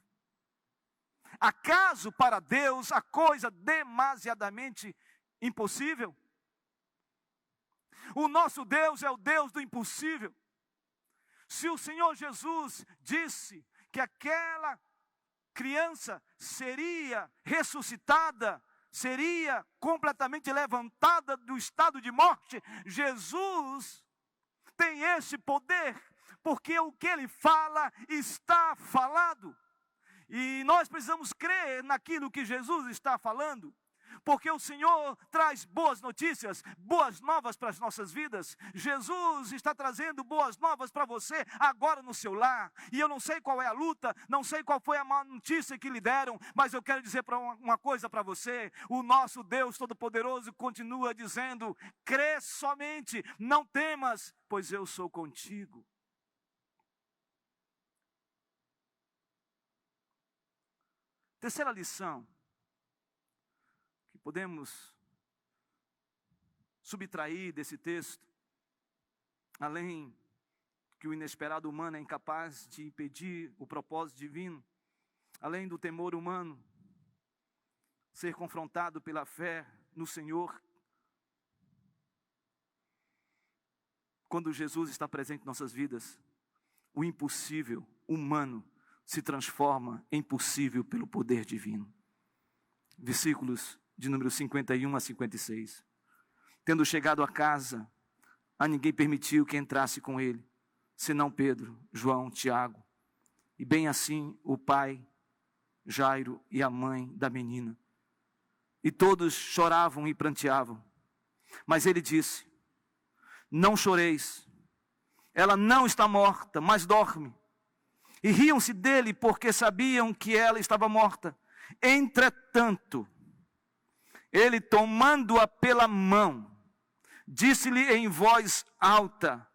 Acaso para Deus a coisa demasiadamente impossível? O nosso Deus é o Deus do impossível. Se o Senhor Jesus disse que aquela criança seria ressuscitada, seria completamente levantada do estado de morte, Jesus tem esse poder, porque o que Ele fala está falado. E nós precisamos crer naquilo que Jesus está falando, porque o Senhor traz boas notícias, boas novas para as nossas vidas. Jesus está trazendo boas novas para você agora no seu lar. E eu não sei qual é a luta, não sei qual foi a má notícia que lhe deram, mas eu quero dizer uma coisa para você: o nosso Deus Todo-Poderoso continua dizendo: crê somente, não temas, pois eu sou contigo. Terceira lição que podemos subtrair desse texto, além que o inesperado humano é incapaz de impedir o propósito divino, além do temor humano ser confrontado pela fé no Senhor, quando Jesus está presente em nossas vidas, o impossível humano se transforma em possível pelo poder divino. Versículos de número 51 a 56. Tendo chegado a casa, a ninguém permitiu que entrasse com ele, senão Pedro, João, Tiago, e bem assim o pai, Jairo, e a mãe da menina. E todos choravam e pranteavam. Mas ele disse: não choreis, ela não está morta, mas dorme. E riam-se dele porque sabiam que ela estava morta. Entretanto, ele, tomando-a pela mão, disse-lhe em voz alta: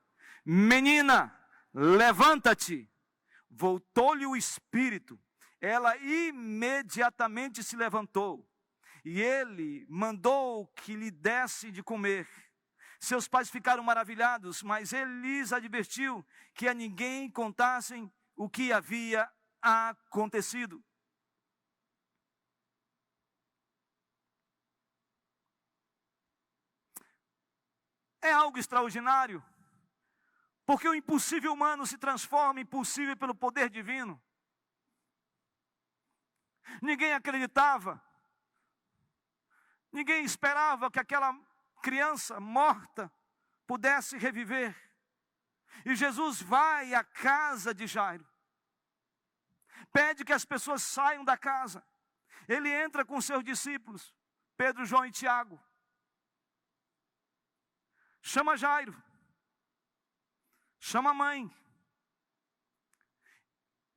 menina, levanta-te. Voltou-lhe o espírito. Ela imediatamente se levantou. E ele mandou que lhe desse de comer. Seus pais ficaram maravilhados, mas ele lhes advertiu que a ninguém contassem o que havia acontecido. É algo extraordinário, porque o impossível humano se transforma em possível pelo poder divino. Ninguém acreditava, ninguém esperava que aquela criança morta pudesse reviver. E Jesus vai à casa de Jairo, pede que as pessoas saiam da casa. Ele entra com seus discípulos, Pedro, João e Tiago. Chama Jairo, chama a mãe.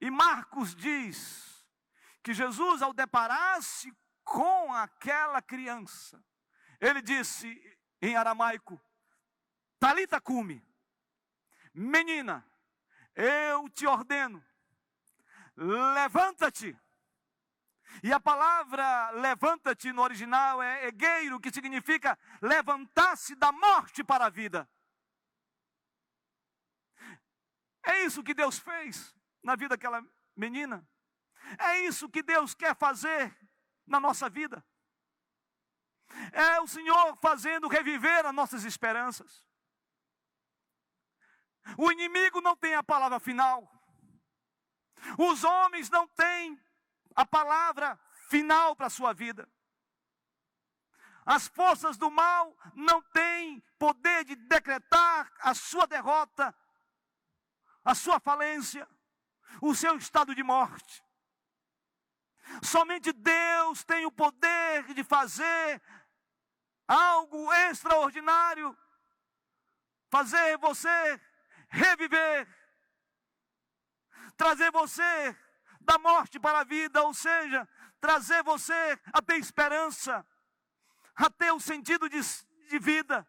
E Marcos diz que Jesus, ao deparar-se com aquela criança, ele disse em aramaico: Talita cumi, menina, eu te ordeno, levanta-te. E a palavra levanta-te no original é egeiro, que significa levantar-se da morte para a vida. É isso que Deus fez na vida daquela menina. É isso que Deus quer fazer na nossa vida. É o Senhor fazendo reviver as nossas esperanças. O inimigo não tem a palavra final. Os homens não têm a palavra final para a sua vida. As forças do mal não têm poder de decretar a sua derrota, a sua falência, o seu estado de morte. Somente Deus tem o poder de fazer algo extraordinário, fazer você reviver, trazer você da morte para a vida, ou seja, trazer você a ter esperança, a ter o sentido de vida,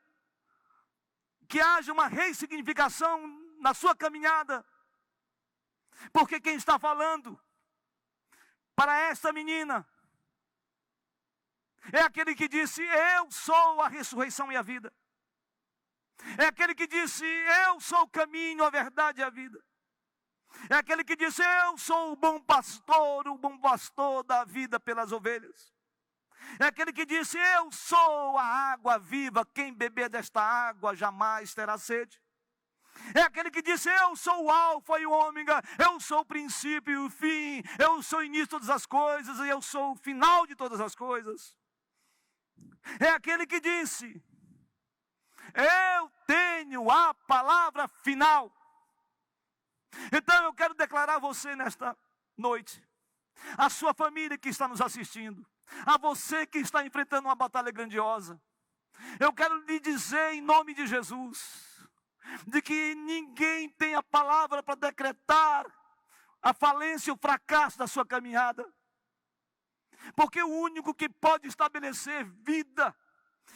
que haja uma ressignificação na sua caminhada. Porque quem está falando para esta menina é aquele que disse: eu sou a ressurreição e a vida. É aquele que disse: eu sou o caminho, a verdade e a vida. É aquele que disse: eu sou o bom pastor da vida pelas ovelhas. É aquele que disse: eu sou a água viva, quem beber desta água jamais terá sede. É aquele que disse: eu sou o alfa e o ômega, eu sou o princípio e o fim, eu sou o início de todas as coisas e eu sou o final de todas as coisas. É aquele que disse: eu tenho a palavra final. Então eu quero declarar a você nesta noite, a sua família que está nos assistindo, a você que está enfrentando uma batalha grandiosa, eu quero lhe dizer em nome de Jesus, de que ninguém tem a palavra para decretar a falência e o fracasso da sua caminhada, porque o único que pode estabelecer vida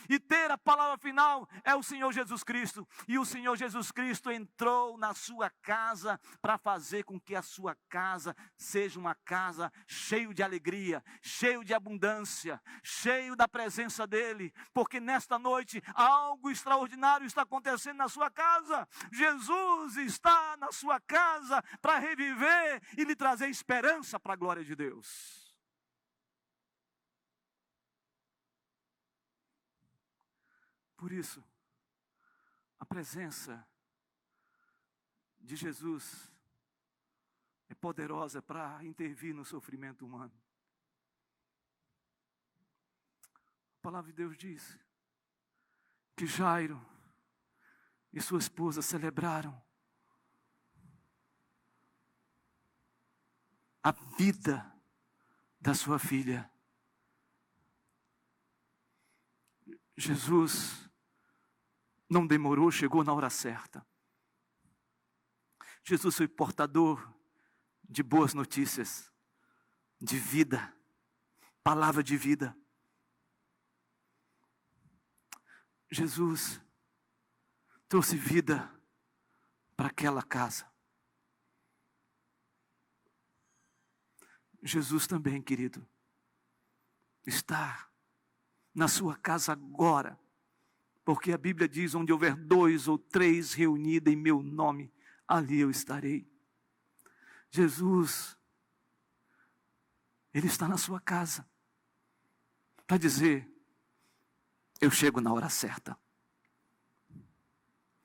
e ter a palavra final é o Senhor Jesus Cristo. E o Senhor Jesus Cristo entrou na sua casa para fazer com que a sua casa seja uma casa cheia de alegria, cheia de abundância, cheia da presença dEle. Porque nesta noite algo extraordinário está acontecendo na sua casa. Jesus está na sua casa para reviver e lhe trazer esperança para a glória de Deus. Por isso, a presença de Jesus é poderosa para intervir no sofrimento humano. A palavra de Deus diz que Jairo e sua esposa celebraram a vida da sua filha. Jesus não demorou, chegou na hora certa. Jesus foi portador de boas notícias, de vida, palavra de vida. Jesus trouxe vida para aquela casa. Jesus também, querido, está na sua casa agora, porque a Bíblia diz: onde houver 2 ou 3 reunidos em meu nome, ali eu estarei. Jesus, Ele está na sua casa para dizer: eu chego na hora certa.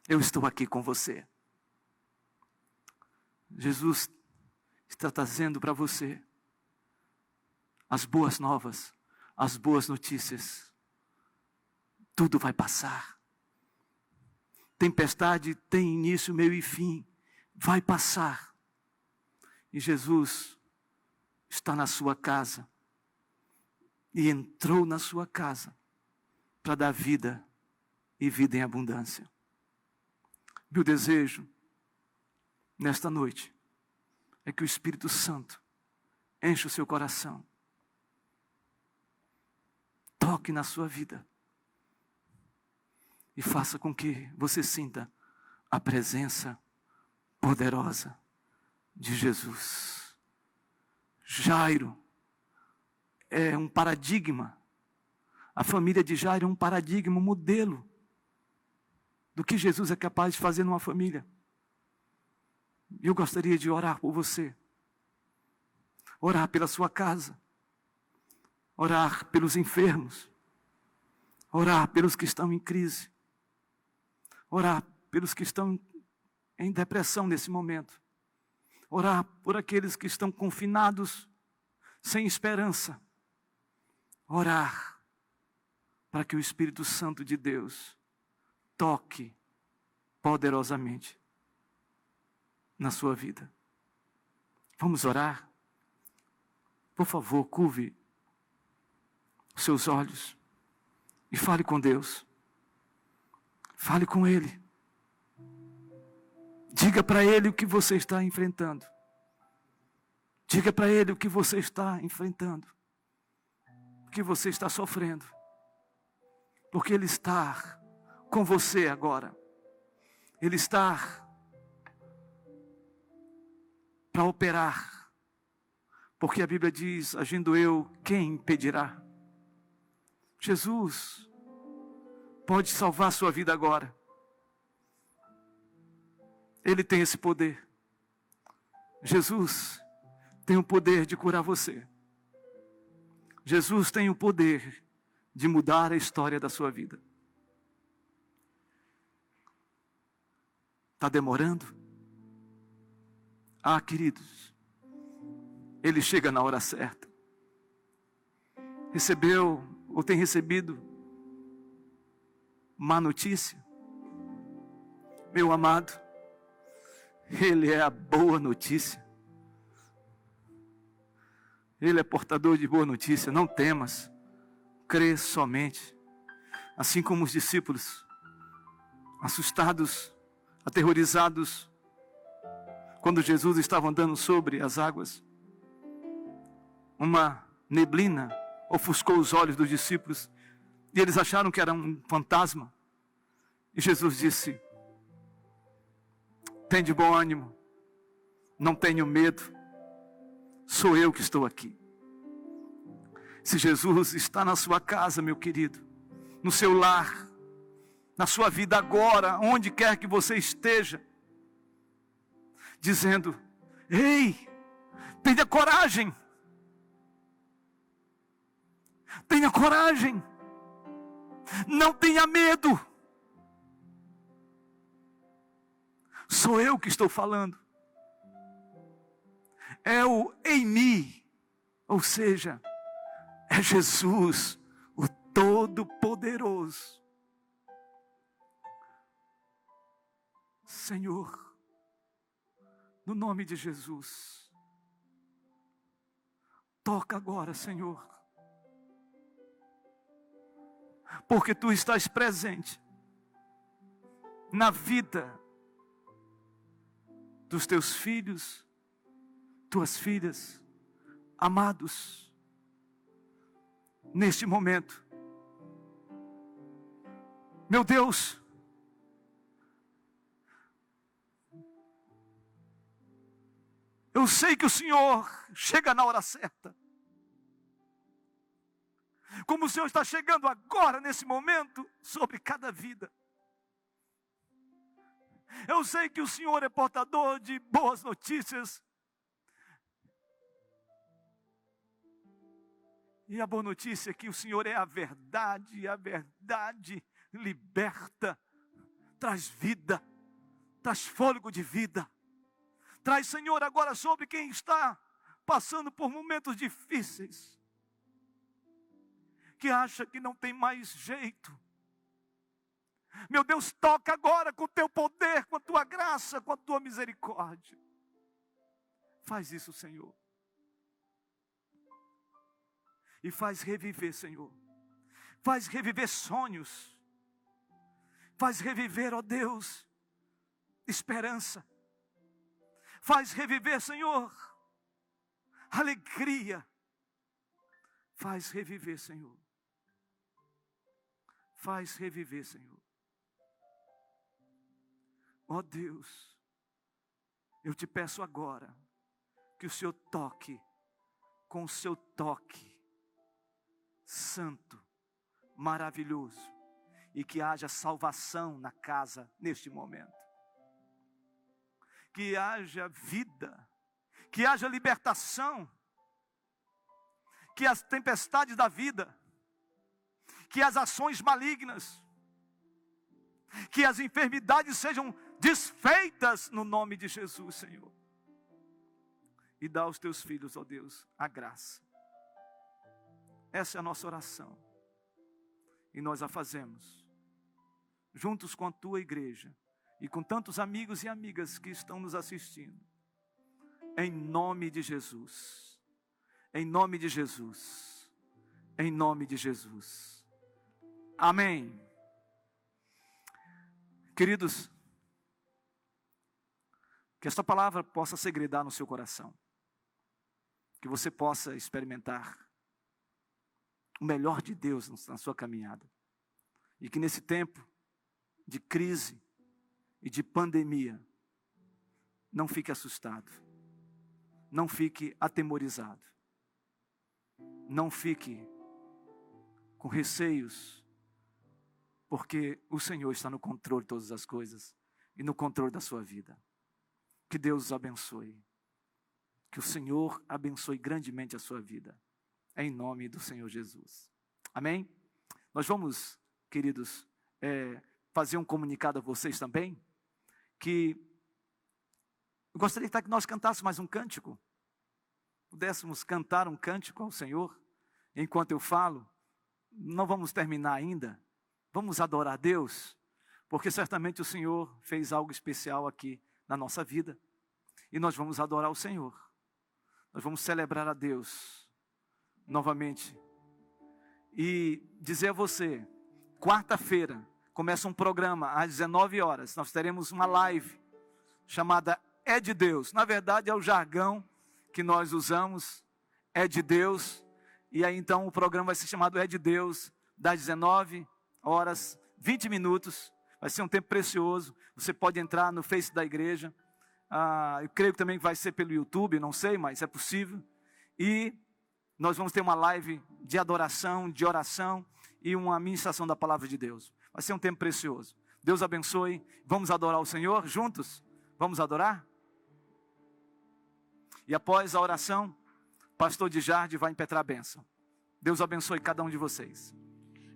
Eu estou aqui com você. Jesus está trazendo para você as boas novas, as boas notícias. Tudo vai passar. Tempestade tem início, meio e fim. Vai passar. E Jesus está na sua casa. E entrou na sua casa para dar vida e vida em abundância. Meu desejo nesta noite é que o Espírito Santo enche o seu coração, toque na sua vida e faça com que você sinta a presença poderosa de Jesus. Jairo é um paradigma. A família de Jairo é um paradigma, um modelo do que Jesus é capaz de fazer numa família. Eu gostaria de orar por você, orar pela sua casa, orar pelos enfermos, orar pelos que estão em crise, orar pelos que estão em depressão nesse momento, orar por aqueles que estão confinados, sem esperança, orar para que o Espírito Santo de Deus toque poderosamente na sua vida. Vamos orar? Por favor, curve os seus olhos e fale com Deus. Fale com Ele. Diga para Ele o que você está enfrentando. Diga para Ele o que você está enfrentando. O que você está sofrendo. Porque Ele está com você agora. Ele está para operar. Porque a Bíblia diz: agindo eu, quem impedirá? Jesus pode salvar a sua vida agora. Ele tem esse poder. Jesus tem o poder de curar você. Jesus tem o poder de mudar a história da sua vida. Está demorando? Ah, queridos, Ele chega na hora certa. Recebeu ou tem recebido má notícia? Meu amado, Ele é a boa notícia. Ele é portador de boa notícia. Não temas, crê somente. Assim como os discípulos, assustados, aterrorizados, quando Jesus estava andando sobre as águas, uma neblina ofuscou os olhos dos discípulos e eles acharam que era um fantasma. E Jesus disse: tem de bom ânimo, não tenho medo, sou eu que estou aqui. Se Jesus está na sua casa, meu querido, no seu lar, na sua vida agora, onde quer que você esteja, dizendo: ei, tenha coragem, tenha coragem, não tenha medo, sou eu que estou falando. É o em mim, ou seja, é Jesus, o Todo-Poderoso. Senhor, no nome de Jesus, toca agora, Senhor, porque Tu estás presente na vida dos Teus filhos, Tuas filhas, amados, neste momento. Meu Deus, eu sei que o Senhor chega na hora certa. Como o Senhor está chegando agora, nesse momento, sobre cada vida. Eu sei que o Senhor é portador de boas notícias. E a boa notícia é que o Senhor é a verdade, e a verdade liberta, traz vida, traz fôlego de vida. Traz, Senhor, agora sobre quem está passando por momentos difíceis, que acha que não tem mais jeito. Meu Deus, toca agora com o Teu poder, com a Tua graça, com a Tua misericórdia. Faz isso, Senhor. E faz reviver, Senhor. Faz reviver sonhos. Faz reviver, ó Deus, esperança. Faz reviver, Senhor, alegria. Faz reviver, Senhor. Faz reviver, Senhor. Ó Deus, eu Te peço agora que o Senhor toque com o Seu toque santo, maravilhoso, e que haja salvação na casa neste momento. Que haja vida, que haja libertação, que as tempestades da vida, que as ações malignas, que as enfermidades sejam desfeitas no nome de Jesus, Senhor. E dá aos Teus filhos, ó Deus, a graça. Essa é a nossa oração. E nós a fazemos juntos com a Tua igreja e com tantos amigos e amigas que estão nos assistindo. Em nome de Jesus. Em nome de Jesus. Em nome de Jesus. Amém. Queridos, que esta palavra possa segredar no seu coração. Que você possa experimentar o melhor de Deus na sua caminhada. E que nesse tempo de crise e de pandemia, não fique assustado. Não fique atemorizado. Não fique com receios, porque o Senhor está no controle de todas as coisas e no controle da sua vida. Que Deus os abençoe. Que o Senhor abençoe grandemente a sua vida. Em nome do Senhor Jesus. Amém? Nós vamos, queridos, fazer um comunicado a vocês também, que eu gostaria que nós cantássemos mais um cântico, pudéssemos cantar um cântico ao Senhor, enquanto eu falo. Não vamos terminar ainda, vamos adorar a Deus, porque certamente o Senhor fez algo especial aqui na nossa vida, e nós vamos adorar o Senhor, nós vamos celebrar a Deus novamente, e dizer a você, quarta-feira, começa um programa às 19 horas, nós teremos uma live, chamada É de Deus, na verdade é o jargão que nós usamos, é de Deus, e aí então o programa vai ser chamado É de Deus, das 19 horas, 20 minutos, vai ser um tempo precioso, você pode entrar no Face da igreja, eu creio que também vai ser pelo YouTube, não sei, mas é possível, e nós vamos ter uma live de adoração, de oração e uma ministração da palavra de Deus. Vai ser um tempo precioso. Deus abençoe. Vamos adorar o Senhor juntos? Vamos adorar? E após a oração, pastor Djarde vai impetrar a bênção. Deus abençoe cada um de vocês.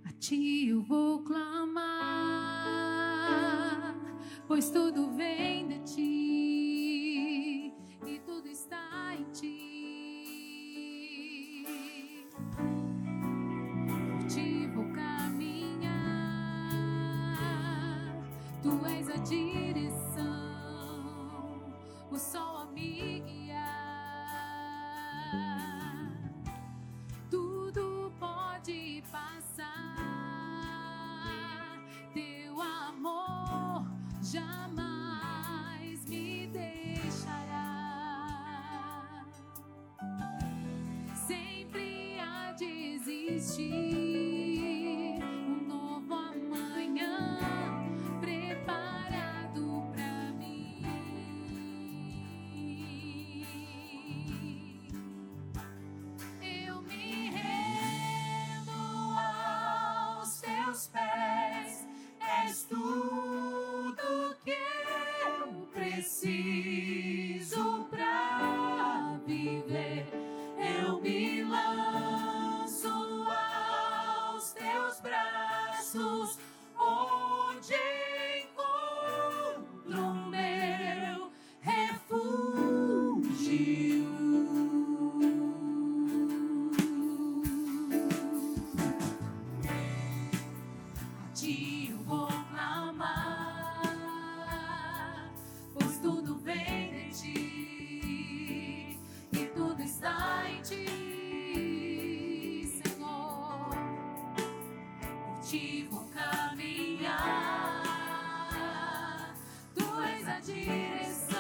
A Ti eu vou clamar, pois tudo vem de Ti e tudo está em Ti. Por Ti vou caminhar, Tu és a direção. de existir um novo amanhã preparado pra mim. Eu me rendo aos teus pés, és tudo que eu preciso pra viver. Eu me lanço aos teus braços, onde encontro o meu refúgio. A ti eu vou clamar, pois tudo vem de ti e tudo está em ti, Senhor. Por ti vou caminhar, tu és a direção,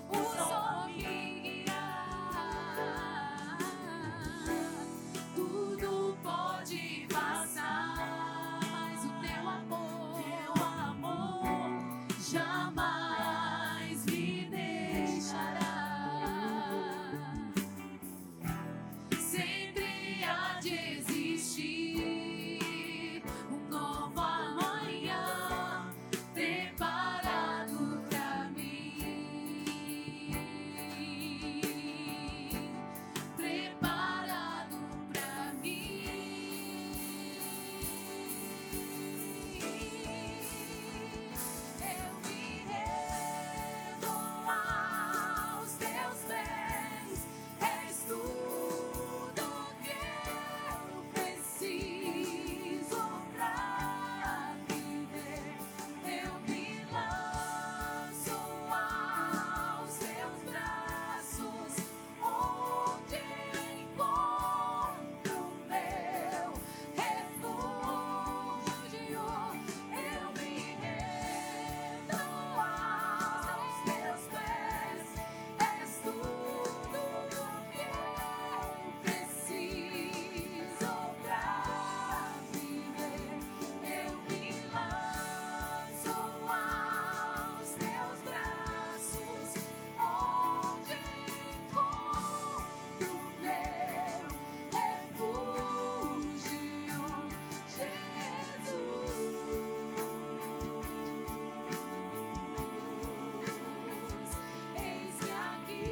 o sol me guiar. Tudo pode passar, mas o teu amor jamais me deixará. Sempre há de existir um novo amanhã preparado pra mim. Preparado pra mim. Eu me rendo aos teus pés, és tudo que eu preciso pra viver. Eu me lanço aos teus braços, onde encontro o meu refúgio. Eu me rendo aos teus pés, és tudo que eu preciso pra viver. Eu me lanço aos teus braços, onde encontro o meu refúgio, Jesus. Eis-me aqui,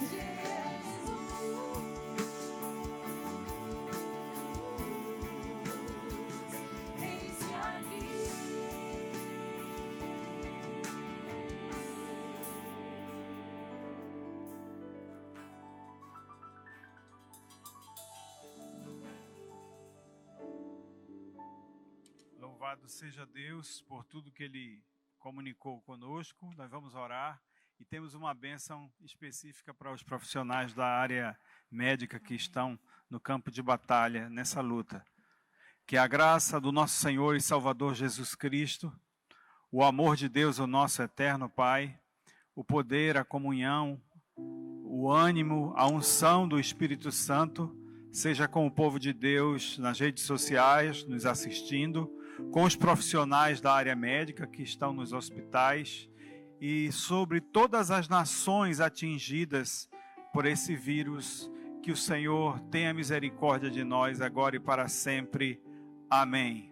Jesus. Eis-me Louvado seja Deus por tudo que Ele comunicou conosco. Nós vamos orar e temos uma bênção específica para os profissionais da área médica que estão no campo de batalha, nessa luta. Que a graça do nosso Senhor e Salvador Jesus Cristo, o amor de Deus, o nosso eterno Pai, o poder, a comunhão, o ânimo, a unção do Espírito Santo, seja com o povo de Deus nas redes sociais, nos assistindo, com os profissionais da área médica que estão nos hospitais e sobre todas as nações atingidas por esse vírus. Que o Senhor tenha misericórdia de nós agora e para sempre. Amém.